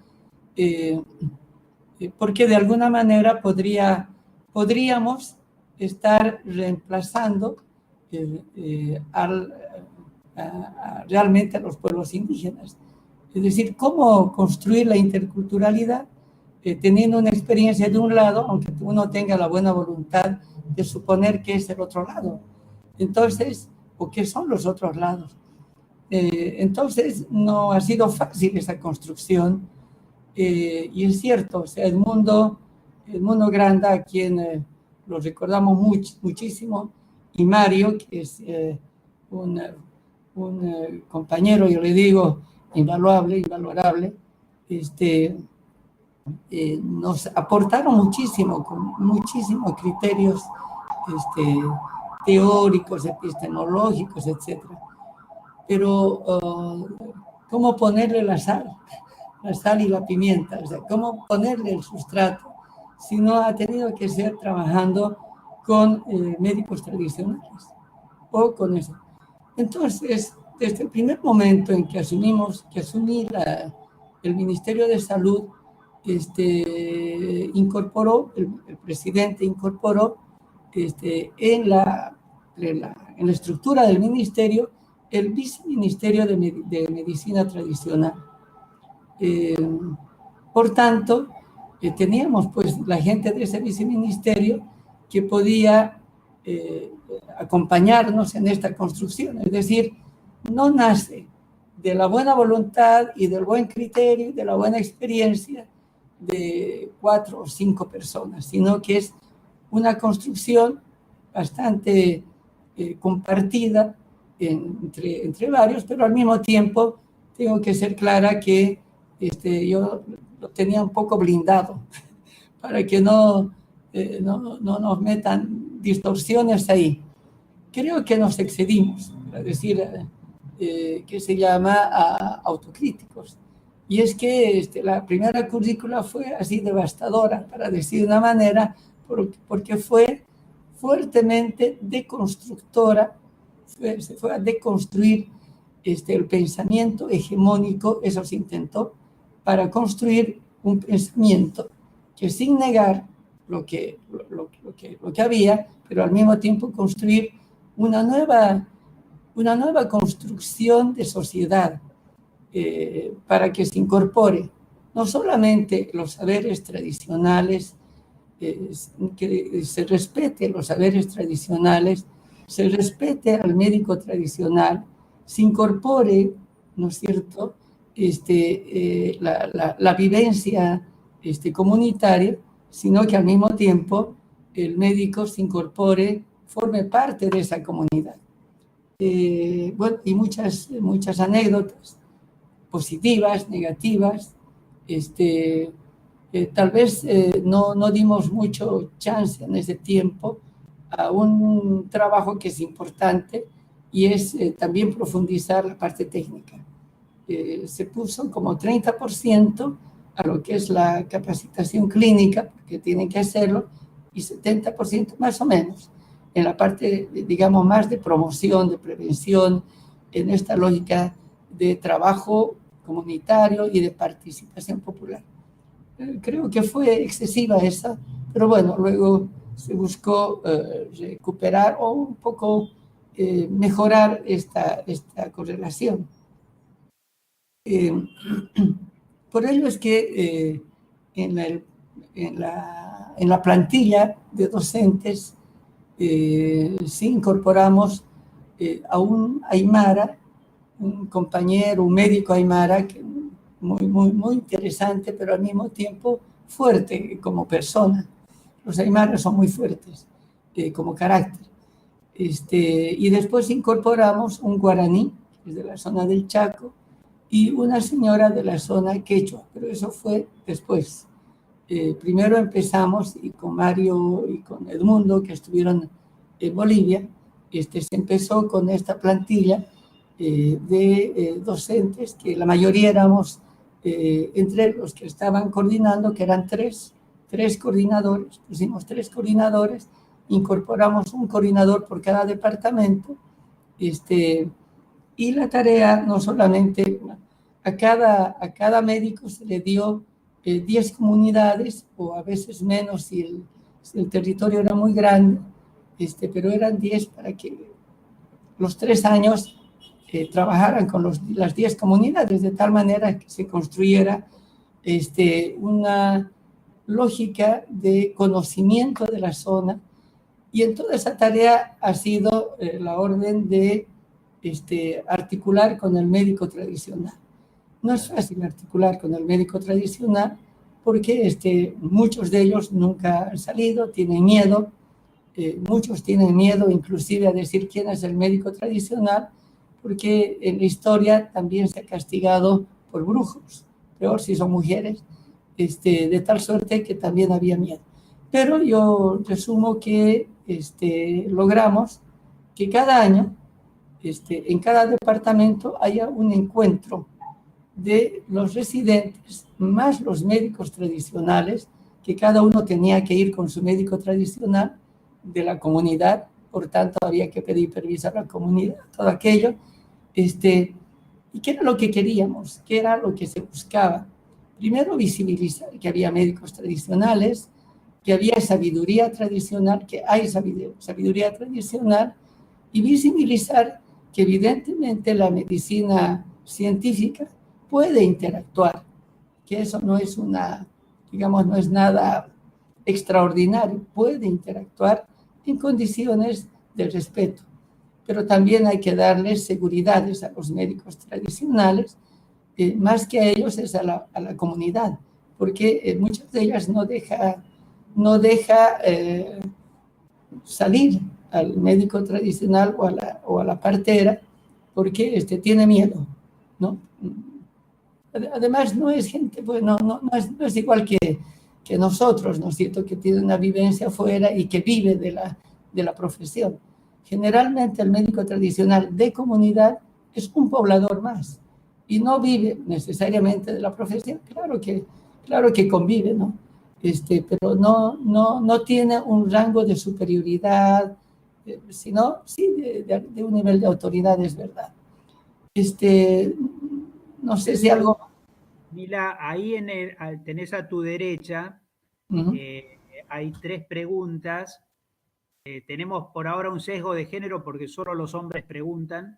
[SPEAKER 3] Porque de alguna manera podríamos estar reemplazando realmente a los pueblos indígenas. Es decir, cómo construir la interculturalidad teniendo una experiencia de un lado, aunque uno tenga la buena voluntad de suponer que es el otro lado. Entonces, ¿o qué son los otros lados? Entonces, no ha sido fácil esa construcción. Y es cierto, o sea, el mundo Granda, a quien lo recordamos muchísimo, y Mario, que es un compañero, yo le digo, invaluable, nos aportaron muchísimo, con muchísimos criterios teóricos, epistemológicos, etc. Pero, ¿cómo ponerle la sal y la pimienta? O sea, ¿cómo ponerle el sustrato si no ha tenido que ser trabajando con médicos tradicionales o con eso? Entonces, desde el primer momento en que asumí el Ministerio de Salud, el presidente incorporó en la estructura del ministerio el viceministerio de Medicina Tradicional. Por tanto, teníamos pues la gente de ese viceministerio que podía acompañarnos en esta construcción. Es decir, no nace de la buena voluntad y del buen criterio y de la buena experiencia de 4 o 5 personas, sino que es una construcción bastante compartida entre varios, pero al mismo tiempo tengo que ser clara que yo lo tenía un poco blindado para que no nos metan distorsiones ahí. Creo que nos excedimos, para decir que se llama autocríticos. y es que la primera currícula fue así devastadora, para decir de una manera, porque fue fuertemente deconstructora, se fue a deconstruir el pensamiento hegemónico, eso se intentó, para construir un pensamiento que sin negar lo que había, pero al mismo tiempo construir una nueva construcción de sociedad, para que se incorpore no solamente los saberes tradicionales, que se respete los saberes tradicionales, se respete al médico tradicional, se incorpore, ¿no es cierto?, la vivencia comunitaria, sino que al mismo tiempo el médico se incorpore, forme parte de esa comunidad. Bueno, y muchas anécdotas positivas, negativas. Tal vez no dimos mucho chance en ese tiempo a un trabajo que es importante, y es también profundizar la parte técnica. Se puso como 30% a lo que es la capacitación clínica, porque tienen que hacerlo, y 70% más o menos en la parte, digamos, más de promoción, de prevención, en esta lógica de trabajo comunitario y de participación popular. Creo que fue excesiva esa, pero bueno, luego se buscó recuperar o un poco mejorar esta correlación. Por ello es que en la plantilla de docentes sí incorporamos a un aymara, un compañero, un médico aymara, que muy interesante, pero al mismo tiempo fuerte como persona. Los aymaras son muy fuertes como carácter. Y después incorporamos un guaraní, que es de la zona del Chaco, y una señora de la zona quechua, pero eso fue después. Primero empezamos, y con Mario y con Edmundo, que estuvieron en Bolivia, se empezó con esta plantilla de docentes, que la mayoría éramos entre los que estaban coordinando, que eran tres coordinadores, pusimos 3 coordinadores, incorporamos un coordinador por cada departamento, y la tarea no solamente a cada médico se le dio 10 comunidades, o a veces menos si el territorio era muy grande, pero eran 10 para que los 3 años trabajaran con las 10 comunidades, de tal manera que se construyera una lógica de conocimiento de la zona. Y en toda esa tarea ha sido la orden de articular con el médico tradicional. No es fácil articular con el médico tradicional, porque muchos de ellos nunca han salido, tienen miedo, muchos tienen miedo inclusive a decir quién es el médico tradicional, porque en la historia también se ha castigado por brujos, peor si son mujeres, de tal suerte que también había miedo. Pero yo resumo que logramos que cada año, en cada departamento haya un encuentro de los residentes más los médicos tradicionales, que cada uno tenía que ir con su médico tradicional de la comunidad, por tanto había que pedir permiso a la comunidad, todo aquello, y qué era lo que queríamos, qué era lo que se buscaba. Primero, visibilizar que había médicos tradicionales, que había sabiduría tradicional, que hay sabiduría tradicional, y visibilizar que evidentemente la medicina científica puede interactuar, que eso no es no es nada extraordinario, puede interactuar en condiciones de respeto, pero también hay que darles seguridades a los médicos tradicionales, más que a ellos es a la comunidad, porque muchas de ellas no deja salir al médico tradicional o a la partera, porque tiene miedo, ¿no? Además, no es gente, pues no es igual que nosotros, ¿no es cierto?, que tiene una vivencia afuera y que vive de la profesión. Generalmente el médico tradicional de comunidad es un poblador más, y no vive necesariamente de la profesión, claro que convive, ¿no? Pero no tiene un rango de superioridad, sino sí de un nivel de autoridad, es verdad. No sé si algo...
[SPEAKER 1] Mila, ahí tenés a tu derecha, hay 3 preguntas. Tenemos por ahora un sesgo de género porque solo los hombres preguntan,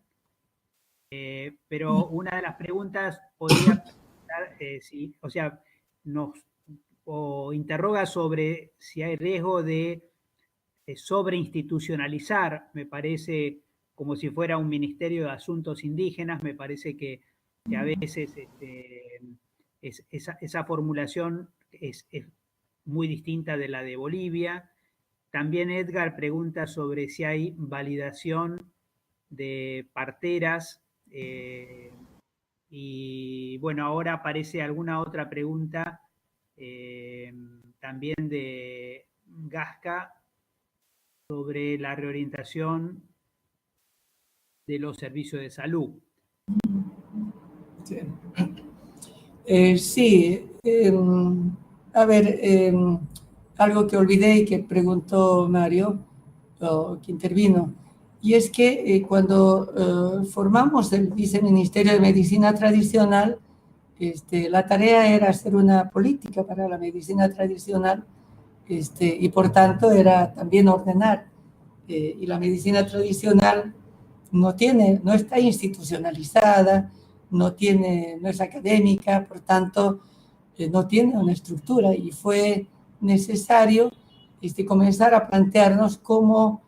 [SPEAKER 1] pero una de las preguntas podría preguntar, o interroga sobre si hay riesgo de sobreinstitucionalizar, me parece, como si fuera un Ministerio de Asuntos Indígenas, me parece que a veces esa formulación es muy distinta de la de Bolivia. También Edgar pregunta sobre si hay validación de parteras, y bueno, ahora aparece alguna otra pregunta también de Gasca sobre la reorientación de los servicios de salud.
[SPEAKER 3] Sí, a ver, algo que olvidé y que preguntó Mario, que intervino, y es que cuando formamos el Viceministerio de Medicina Tradicional, la tarea era hacer una política para la medicina tradicional, y por tanto era también ordenar, y la medicina tradicional no está institucionalizada, no es académica, por tanto, no tiene una estructura, y fue necesario comenzar a plantearnos cómo,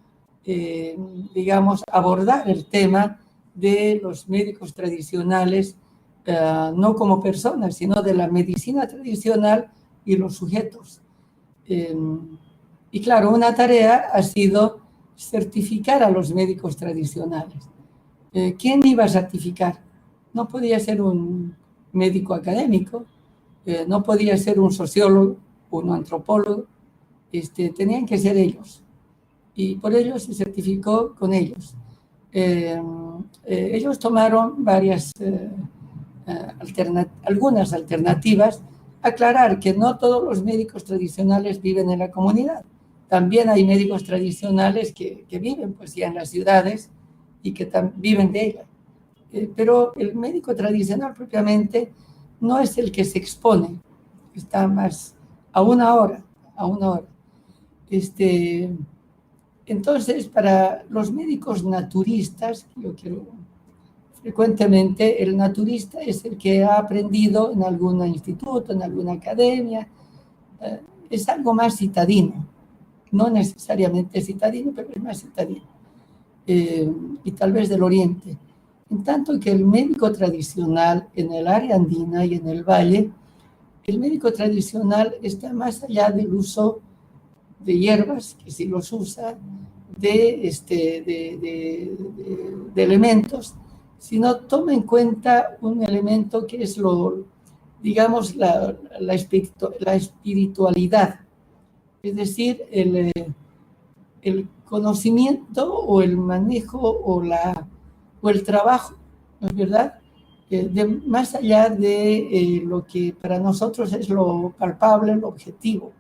[SPEAKER 3] digamos, abordar el tema de los médicos tradicionales, no como personas, sino de la medicina tradicional y los sujetos. Y claro, una tarea ha sido certificar a los médicos tradicionales. ¿Quién iba a certificar? No podía ser un médico académico, no podía ser un sociólogo o un antropólogo, tenían que ser ellos. Y por ello se certificó con ellos. Ellos tomaron algunas alternativas. Aclarar que no todos los médicos tradicionales viven en la comunidad. También hay médicos tradicionales que viven pues ya en las ciudades y que viven de ellas. Pero el médico tradicional propiamente no es el que se expone, está más a una hora. Entonces, para los médicos naturistas, frecuentemente el naturista es el que ha aprendido en algún instituto, en alguna academia, es algo más citadino, no necesariamente citadino, pero es más citadino, y tal vez del oriente. En tanto que el médico tradicional en el área andina y en el valle, el médico tradicional está más allá del uso de hierbas, que sí los usa, de elementos, sino toma en cuenta un elemento que es digamos, la espiritualidad, es decir, el conocimiento o el manejo o el trabajo, ¿no es verdad? Más allá de lo que para nosotros es lo palpable, lo objetivo.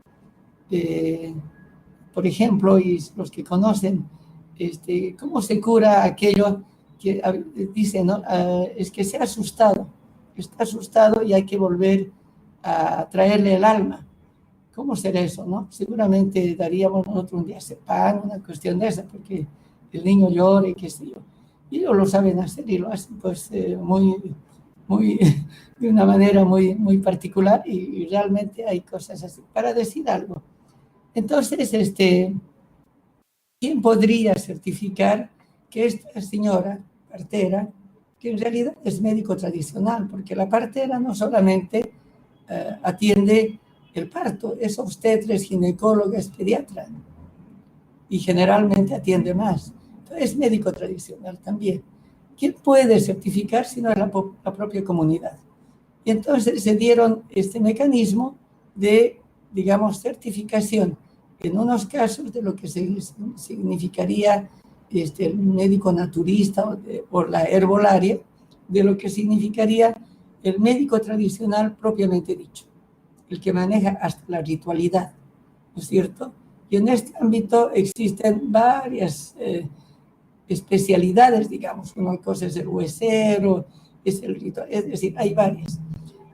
[SPEAKER 3] Por ejemplo, y los que conocen, ¿cómo se cura aquello que dice, ¿no? Es que está asustado y hay que volver a traerle el alma. ¿Cómo será eso, no? Seguramente daríamos nosotros un diazepam, una cuestión de esa, porque el niño llora y qué sé yo. Y ellos lo saben hacer y lo hacen pues de una manera muy, muy particular, y realmente hay cosas así. Para decir algo, entonces, ¿quién podría certificar que esta señora partera, que en realidad es médico tradicional? Porque la partera no solamente atiende el parto, es obstetra, es ginecóloga, es pediatra, y generalmente atiende más. Entonces, es médico tradicional también. ¿Quién puede certificar si no es la propia comunidad? Y entonces se dieron este mecanismo de, digamos, certificación, en unos casos de lo que significaría el médico naturista o la herbolaria, de lo que significaría el médico tradicional propiamente dicho, el que maneja hasta la ritualidad, ¿no es cierto? Y en este ámbito existen varias especialidades, digamos. Una cosa es el huesero, es el ritual, es decir, hay varias.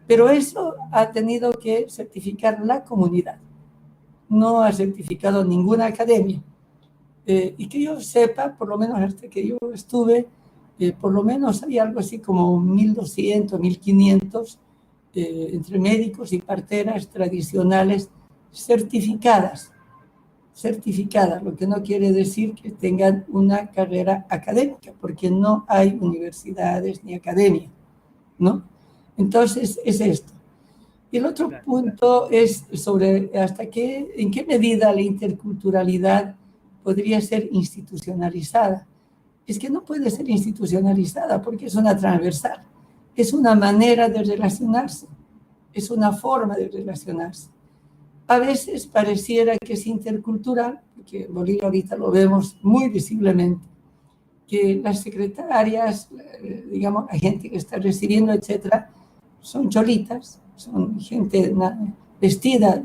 [SPEAKER 3] Pero eso ha tenido que certificar la comunidad. No ha certificado ninguna academia. Y que yo sepa, por lo menos hasta que yo estuve, por lo menos hay algo así como 1.200, 1.500 entre médicos y parteras tradicionales certificadas, lo que no quiere decir que tengan una carrera académica, porque no hay universidades ni academia, ¿no? Entonces, es esto. Y el otro punto es sobre en qué medida la interculturalidad podría ser institucionalizada. Es que no puede ser institucionalizada porque es una transversal, es una manera de relacionarse, es una forma de relacionarse. A veces pareciera que es intercultural, porque en Bolivia ahorita lo vemos muy visiblemente, que las secretarias, digamos, la gente que está recibiendo, etcétera, son cholitas, son gente vestida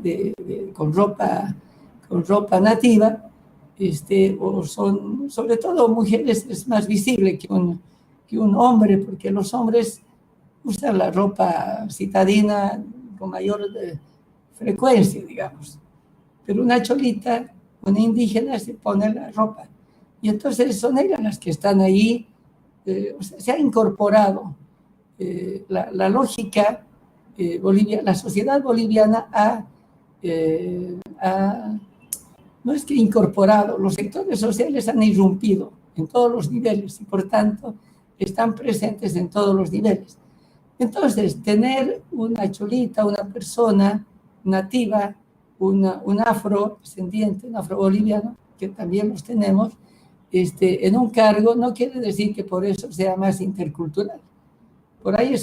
[SPEAKER 3] con ropa nativa, o son, sobre todo mujeres, es más visible que un hombre, porque los hombres usan la ropa citadina con mayor frecuencia, digamos. Pero una cholita, una indígena, se pone la ropa. Y entonces son ellas las que están ahí, o sea, se ha incorporado la lógica la sociedad boliviana no es que incorporado, los sectores sociales han irrumpido en todos los niveles y por tanto están presentes en todos los niveles. Entonces, tener una cholita, una persona nativa, un afrodescendiente, un afroboliviano, que también los tenemos, en un cargo, no quiere decir que por eso sea más intercultural. Por ahí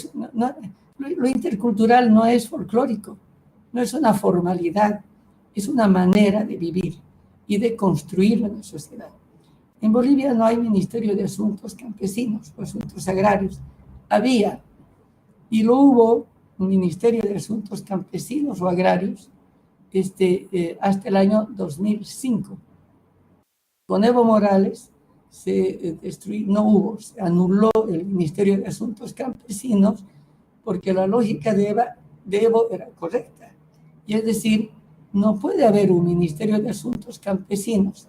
[SPEAKER 3] lo intercultural no es folclórico, no es una formalidad, es una manera de vivir y de construir una sociedad. En Bolivia no hay Ministerio de Asuntos Campesinos o Asuntos Agrarios. Había, y lo hubo, un Ministerio de Asuntos Campesinos o Agrarios hasta el año 2005. Con Evo Morales se anuló el Ministerio de Asuntos Campesinos porque la lógica de Evo era correcta. Y es decir, no puede haber un Ministerio de Asuntos Campesinos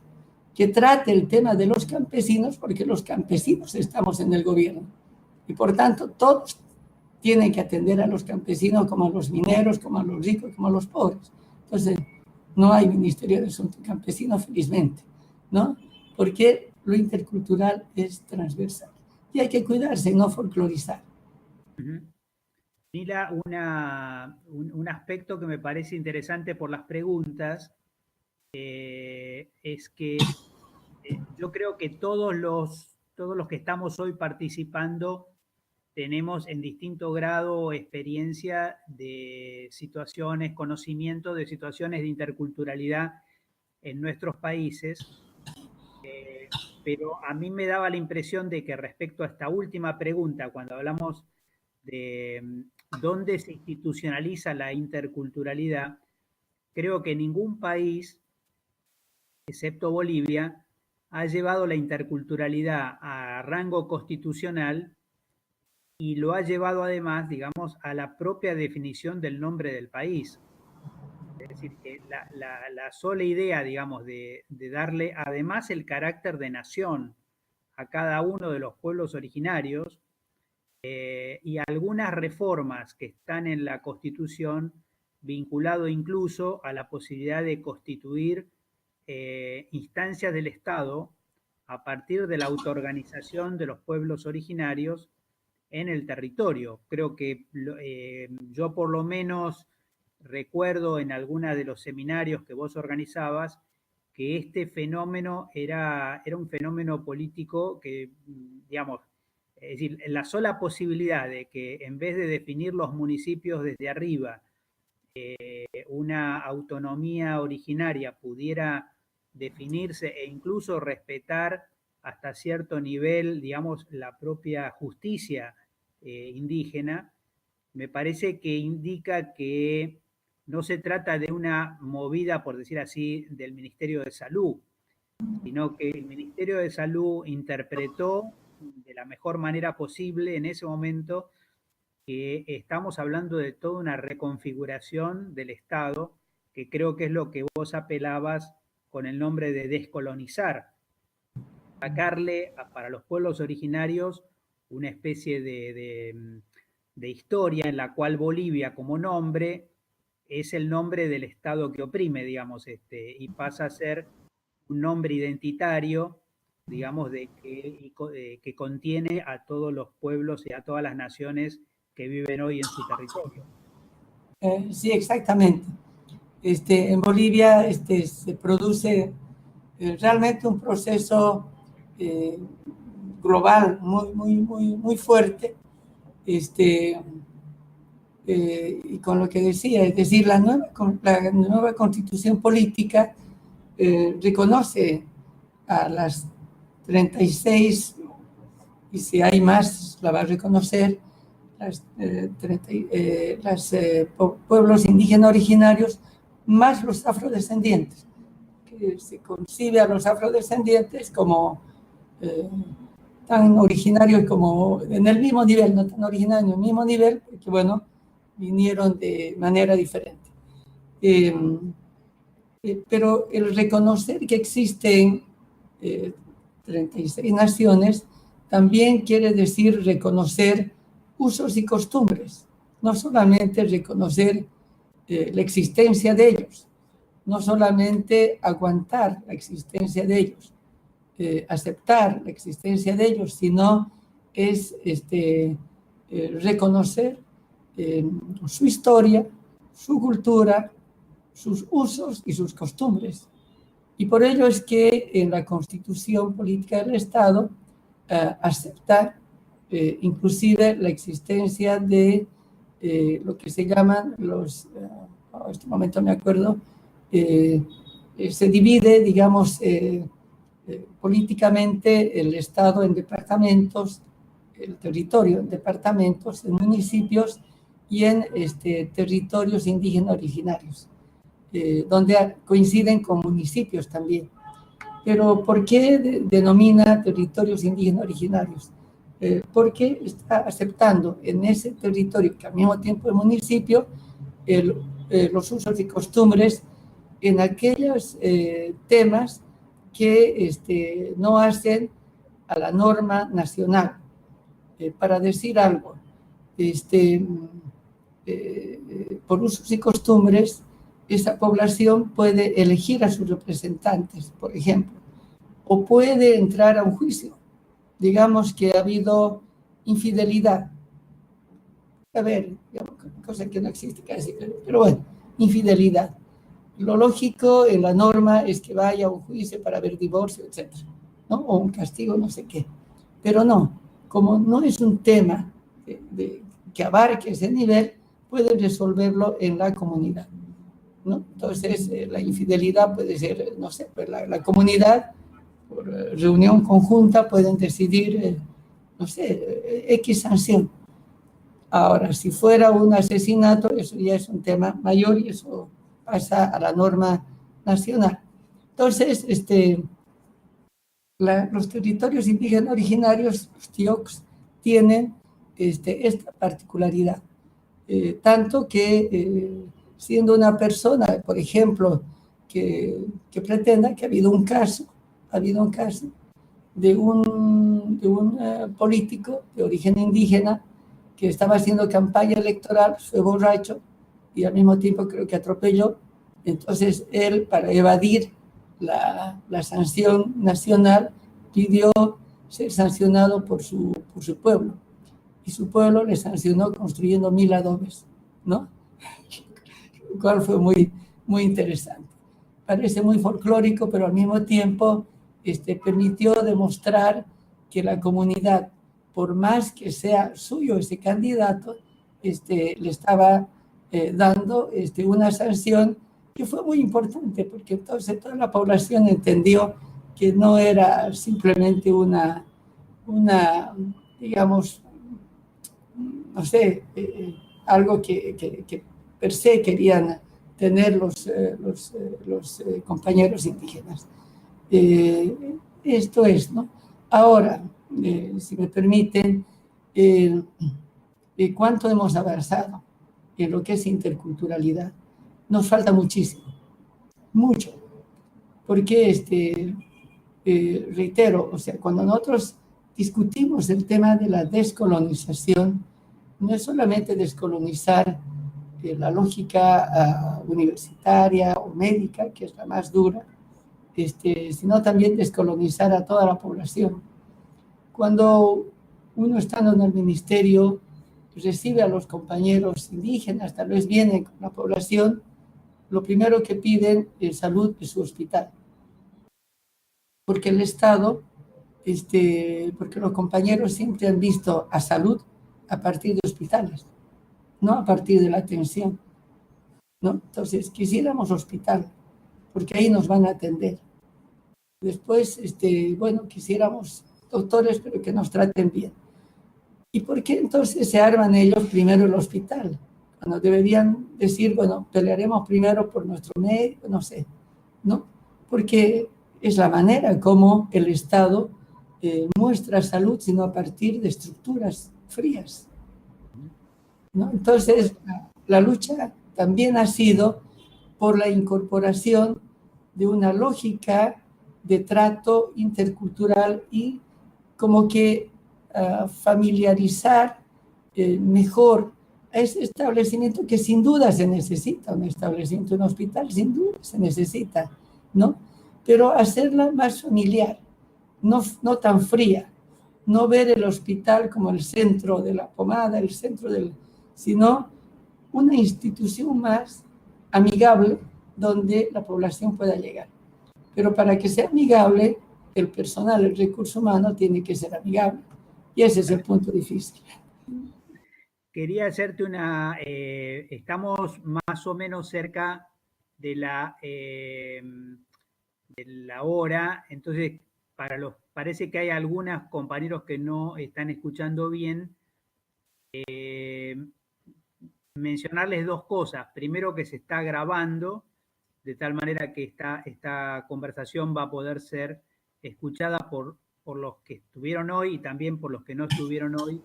[SPEAKER 3] que trate el tema de los campesinos porque los campesinos estamos en el gobierno. Y por tanto, todos tienen que atender a los campesinos como a los mineros, como a los ricos, como a los pobres. Entonces, no hay Ministerio de Asuntos Campesinos, felizmente, ¿no? Porque lo intercultural es transversal. Y hay que cuidarse y no folclorizar.
[SPEAKER 1] Mira, un aspecto que me parece interesante por las preguntas es que yo creo que todos los que estamos hoy participando tenemos en distinto grado experiencia de situaciones, conocimiento de situaciones de interculturalidad en nuestros países, pero a mí me daba la impresión de que respecto a esta última pregunta, cuando hablamos de dónde se institucionaliza la interculturalidad, creo que ningún país, excepto Bolivia, ha llevado la interculturalidad a rango constitucional y lo ha llevado además, digamos, a la propia definición del nombre del país. Es decir, que la sola idea, digamos, de darle además el carácter de nación a cada uno de los pueblos originarios y algunas reformas que están en la Constitución, vinculado incluso a la posibilidad de constituir instancias del Estado a partir de la autoorganización de los pueblos originarios en el territorio. Creo que yo por lo menos recuerdo en algunos de los seminarios que vos organizabas que este fenómeno era un fenómeno político que, digamos, es decir, la sola posibilidad de que en vez de definir los municipios desde arriba, una autonomía originaria pudiera definirse e incluso respetar hasta cierto nivel, digamos, la propia justicia indígena, me parece que indica que no se trata de una movida, por decir así, del Ministerio de Salud, sino que el Ministerio de Salud interpretó de la mejor manera posible en ese momento que estamos hablando de toda una reconfiguración del Estado, que creo que es lo que vos apelabas con el nombre de descolonizar, sacarle para los pueblos originarios una especie de historia en la cual Bolivia como nombre es el nombre del Estado que oprime, digamos, y pasa a ser un nombre identitario, digamos, que contiene a todos los pueblos y a todas las naciones que viven hoy en su territorio.
[SPEAKER 3] Sí, exactamente. En Bolivia se produce realmente un proceso global muy fuerte, y con lo que decía, es decir, la nueva constitución política reconoce a las 36, y si hay más, la va a reconocer, pueblos indígenas originarios, más los afrodescendientes, que se concibe a los afrodescendientes como tan originarios como en el mismo nivel, no tan originarios en el mismo nivel, porque bueno, vinieron de manera diferente. Pero el reconocer que existen 36 naciones también quiere decir reconocer usos y costumbres, no solamente reconocer la existencia de ellos, no solamente aguantar la existencia de ellos, aceptar la existencia de ellos, sino es reconocer su historia, su cultura, sus usos y sus costumbres. Y por ello es que en la Constitución Política del Estado acepta inclusive la existencia de lo que se llaman los, en este momento me acuerdo, se divide, digamos, políticamente el Estado en departamentos, el territorio en departamentos, en municipios y en territorios indígenas originarios, donde coinciden con municipios también. Pero ¿por qué denomina territorios indígenas originarios? Porque está aceptando en ese territorio, que al mismo tiempo es municipio, los usos y costumbres en aquellos temas que no hacen a la norma nacional. Para decir algo, por usos y costumbres, esa población puede elegir a sus representantes, por ejemplo, o puede entrar a un juicio. Digamos que ha habido infidelidad. A ver, cosa que no existe casi, pero bueno, infidelidad. Lo lógico en la norma es que vaya a un juicio para ver divorcio, etc., ¿no? O un castigo, no sé qué. Pero no, como no es un tema que abarque ese nivel, pueden resolverlo en la comunidad, ¿no? Entonces, la infidelidad puede ser, no sé, pues la comunidad, por reunión conjunta, pueden decidir, no sé, X sanción. Ahora, si fuera un asesinato, eso ya es un tema mayor y eso pasa a la norma nacional. Entonces, los territorios indígenas originarios, los TIOCs, tienen esta particularidad. Tanto que siendo una persona, por ejemplo, que pretenda que ha habido un caso de un político de origen indígena que estaba haciendo campaña electoral, fue borracho y al mismo tiempo creo que atropelló. Entonces él, para evadir la sanción nacional, pidió ser sancionado por su pueblo. Y su pueblo le sancionó construyendo 1000 adobes, ¿no? Lo cual fue muy interesante. Parece muy folclórico, pero al mismo tiempo permitió demostrar que la comunidad, por más que sea suyo ese candidato, le estaba dando una sanción que fue muy importante, porque entonces toda la población entendió que no era simplemente digamos, no sé, algo que per se querían tener los compañeros indígenas. Esto es, ¿no? Ahora, si me permiten, ¿cuánto hemos avanzado en lo que es interculturalidad? Nos falta muchísimo, mucho, porque reitero, o sea, cuando nosotros discutimos el tema de la descolonización, no es solamente descolonizar la lógica universitaria o médica, que es la más dura, sino también descolonizar a toda la población. Cuando uno estando en el ministerio recibe a los compañeros indígenas, tal vez vienen con la población, lo primero que piden es salud de su hospital. Porque el Estado, porque los compañeros siempre han visto a salud a partir de hospitales, no a partir de la atención, ¿no? Entonces, quisiéramos hospital, porque ahí nos van a atender. Después, bueno, quisiéramos doctores, pero que nos traten bien. ¿Y por qué entonces se arman ellos primero el hospital? Cuando deberían decir, bueno, pelearemos primero por nuestro médico, no sé, ¿no? Porque es la manera como el Estado muestra salud, sino a partir de estructuras frías, ¿no? Entonces, la lucha también ha sido por la incorporación de una lógica de trato intercultural y como que familiarizar mejor a ese establecimiento que sin duda se necesita, un establecimiento, un hospital, sin duda se necesita, ¿no? Pero hacerla más familiar, no tan fría, no ver el hospital como el centro de la pomada, el centro sino una institución más amigable donde la población pueda llegar. Pero para que sea amigable, el personal, el recurso humano tiene que ser amigable. Y ese es el punto difícil.
[SPEAKER 1] Quería hacerte estamos más o menos cerca de la hora, entonces parece que hay algunos compañeros que no están escuchando bien. Mencionarles dos cosas. Primero, que se está grabando, de tal manera que esta conversación va a poder ser escuchada por los que estuvieron hoy y también por los que no estuvieron hoy.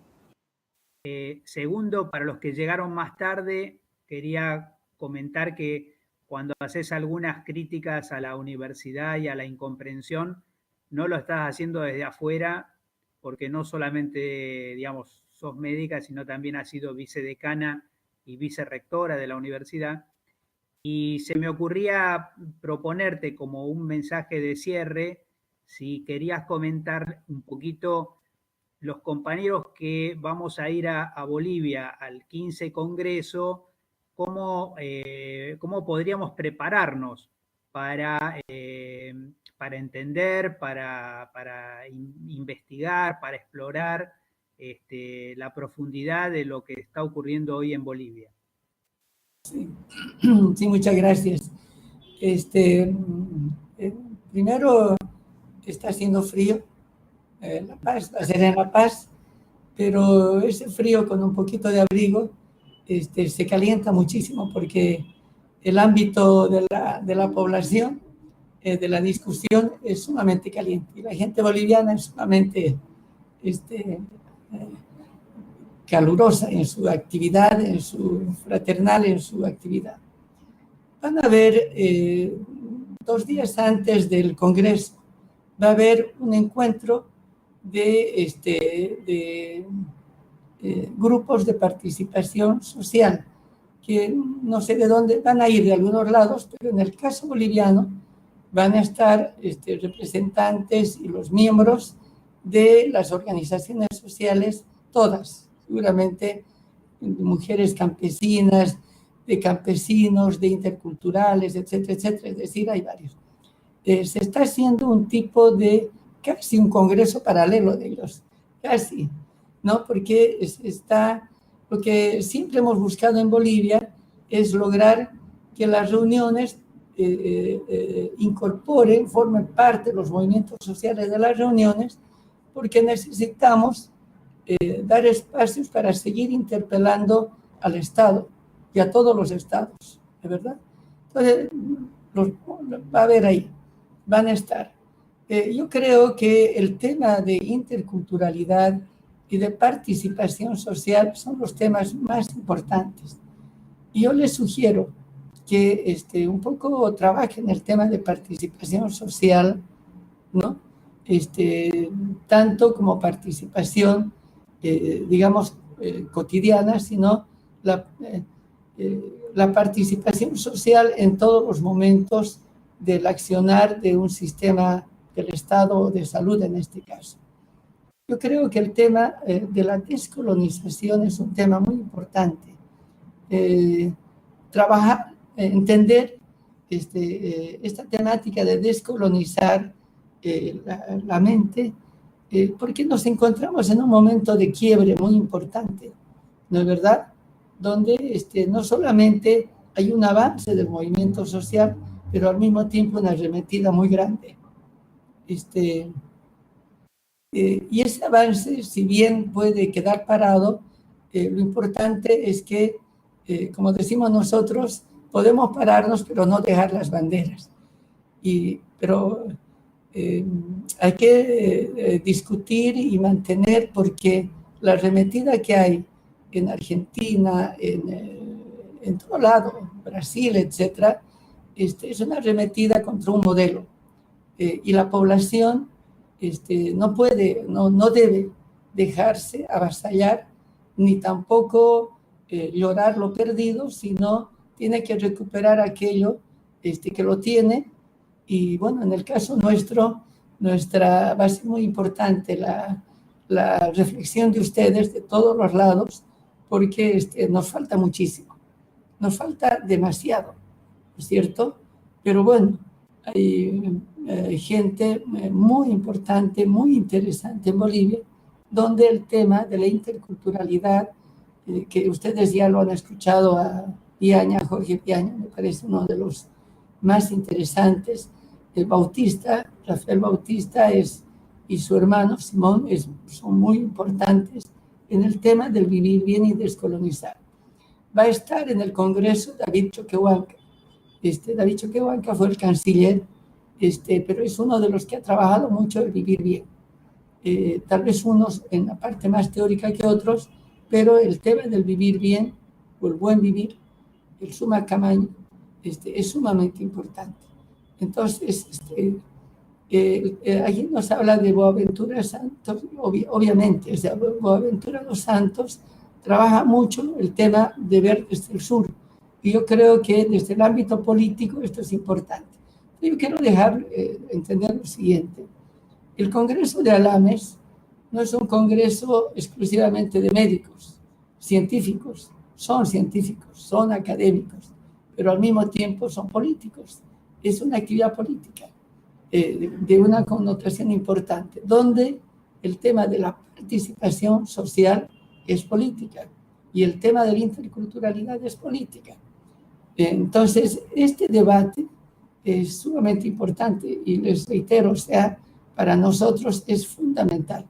[SPEAKER 1] Segundo, para los que llegaron más tarde, quería comentar que cuando haces algunas críticas a la universidad y a la incomprensión, no lo estás haciendo desde afuera, porque no solamente, digamos, sos médica, sino también has sido vicedecana y vicerrectora de la universidad. Y se me ocurría proponerte como un mensaje de cierre, si querías comentar un poquito los compañeros que vamos a ir a Bolivia al 15 Congreso, cómo podríamos prepararnos para entender, para investigar, para explorar la profundidad de lo que está ocurriendo hoy en Bolivia.
[SPEAKER 3] Sí, sí, muchas gracias. Primero, está haciendo frío. La Paz, va a ser en La Paz, pero ese frío con un poquito de abrigo se calienta muchísimo porque el ámbito de la población, de la discusión, es sumamente caliente y la gente boliviana es sumamente calurosa en su actividad, en su fraternal, en su actividad. Van a haber 2 días antes del Congreso, va a haber un encuentro de grupos de participación social, que no sé de dónde van a ir, de algunos lados, pero en el caso boliviano van a estar representantes y los miembros de las organizaciones sociales, todas, seguramente mujeres campesinas, de campesinos, de interculturales, etcétera, etcétera, es decir, hay varios. Se está haciendo un tipo de casi un congreso paralelo de ellos, casi, ¿no? Porque lo que siempre hemos buscado en Bolivia es lograr que las reuniones incorporen, formen parte de los movimientos sociales de las reuniones, porque necesitamos dar espacios para seguir interpelando al Estado y a todos los estados, ¿de verdad? Entonces, va a haber ahí, van a estar. Yo creo que el tema de interculturalidad y de participación social son los temas más importantes. Y yo les sugiero que un poco trabajen el tema de participación social, ¿no? Tanto como participación, digamos, cotidiana, sino la participación social en todos los momentos del accionar de un sistema del Estado de salud en este caso. Yo creo que el tema de la descolonización es un tema muy importante. Trabajar, entender esta temática de descolonizar la mente, porque nos encontramos en un momento de quiebre muy importante, ¿no es verdad? Donde no solamente hay un avance del movimiento social, pero al mismo tiempo una arremetida muy grande. Y ese avance, si bien puede quedar parado, lo importante es que, como decimos nosotros, podemos pararnos, pero no dejar las banderas. Pero hay que discutir y mantener, porque la arremetida que hay en Argentina, en todo lado, Brasil, etcétera, es una arremetida contra un modelo. Y la población no debe dejarse avasallar, ni tampoco llorar lo perdido, sino tiene que recuperar aquello que lo tiene. Y bueno, en el caso nuestro, va a ser muy importante la reflexión de ustedes de todos los lados, porque nos falta muchísimo, nos falta demasiado, ¿no es cierto? Pero bueno, hay gente muy importante, muy interesante en Bolivia, donde el tema de la interculturalidad, que ustedes ya lo han escuchado a Piaña, Jorge Piaña, me parece uno de los más interesantes. El Bautista, Rafael Bautista y su hermano Simón son muy importantes en el tema del vivir bien y descolonizar. Va a estar en el Congreso David Choquehuanca. David Choquehuanca fue el canciller, pero es uno de los que ha trabajado mucho el vivir bien. Tal vez unos en la parte más teórica que otros, pero el tema del vivir bien, o el buen vivir, el suma camaño, es sumamente importante. Entonces, allí nos habla de Boaventura Santos, obviamente, o sea, Boaventura dos Santos trabaja mucho el tema de ver desde el sur, y yo creo que desde el ámbito político esto es importante. Yo quiero dejar entender lo siguiente: el Congreso de Alames no es un congreso exclusivamente de médicos, científicos, son académicos, pero al mismo tiempo son políticos. Es una actividad política de una connotación importante, donde el tema de la participación social es política y el tema de la interculturalidad es política. Entonces, este debate es sumamente importante y les reitero, o sea, para nosotros es fundamental.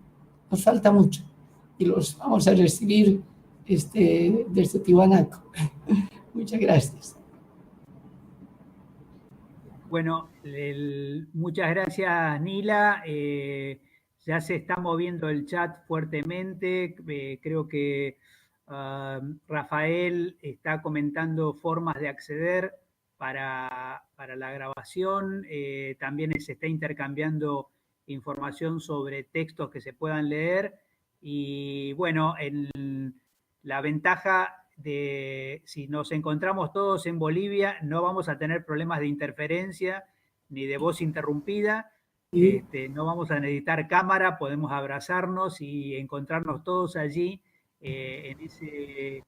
[SPEAKER 3] Nos falta mucho y los vamos a recibir desde Tiwanaku. Muchas gracias.
[SPEAKER 1] Bueno, muchas gracias, Nila. Ya se está moviendo el chat fuertemente. Creo que Rafael está comentando formas de acceder para la grabación. También se está intercambiando información sobre textos que se puedan leer. Y bueno, la ventaja de si nos encontramos todos en Bolivia, no vamos a tener problemas de interferencia ni de voz interrumpida. No vamos a necesitar cámara, podemos abrazarnos y encontrarnos todos allí en ese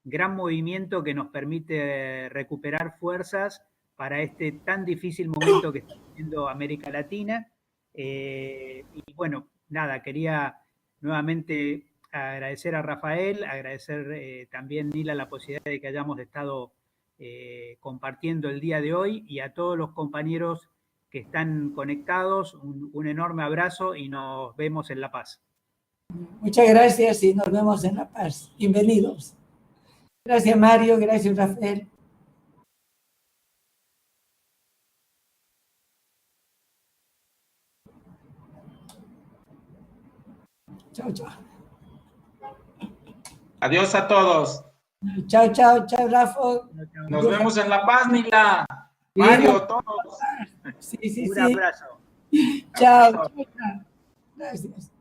[SPEAKER 1] gran movimiento que nos permite recuperar fuerzas para este tan difícil momento que está viviendo América Latina. Y bueno, nada, quería nuevamente agradecer a Rafael, agradecer también, Nila, la posibilidad de que hayamos estado compartiendo el día de hoy, y a todos los compañeros que están conectados, un enorme abrazo y nos vemos en La Paz.
[SPEAKER 3] Muchas gracias y nos vemos en La Paz. Bienvenidos. Gracias, Mario. Gracias, Rafael. Chao, chao.
[SPEAKER 4] Adiós a todos.
[SPEAKER 3] Chao, chao, chao, Rafa.
[SPEAKER 4] Nos vemos en La Paz, Mila. Mario, todos.
[SPEAKER 3] Sí, sí,
[SPEAKER 1] Un
[SPEAKER 3] sí.
[SPEAKER 1] abrazo.
[SPEAKER 3] Chao, chao, chao. Gracias.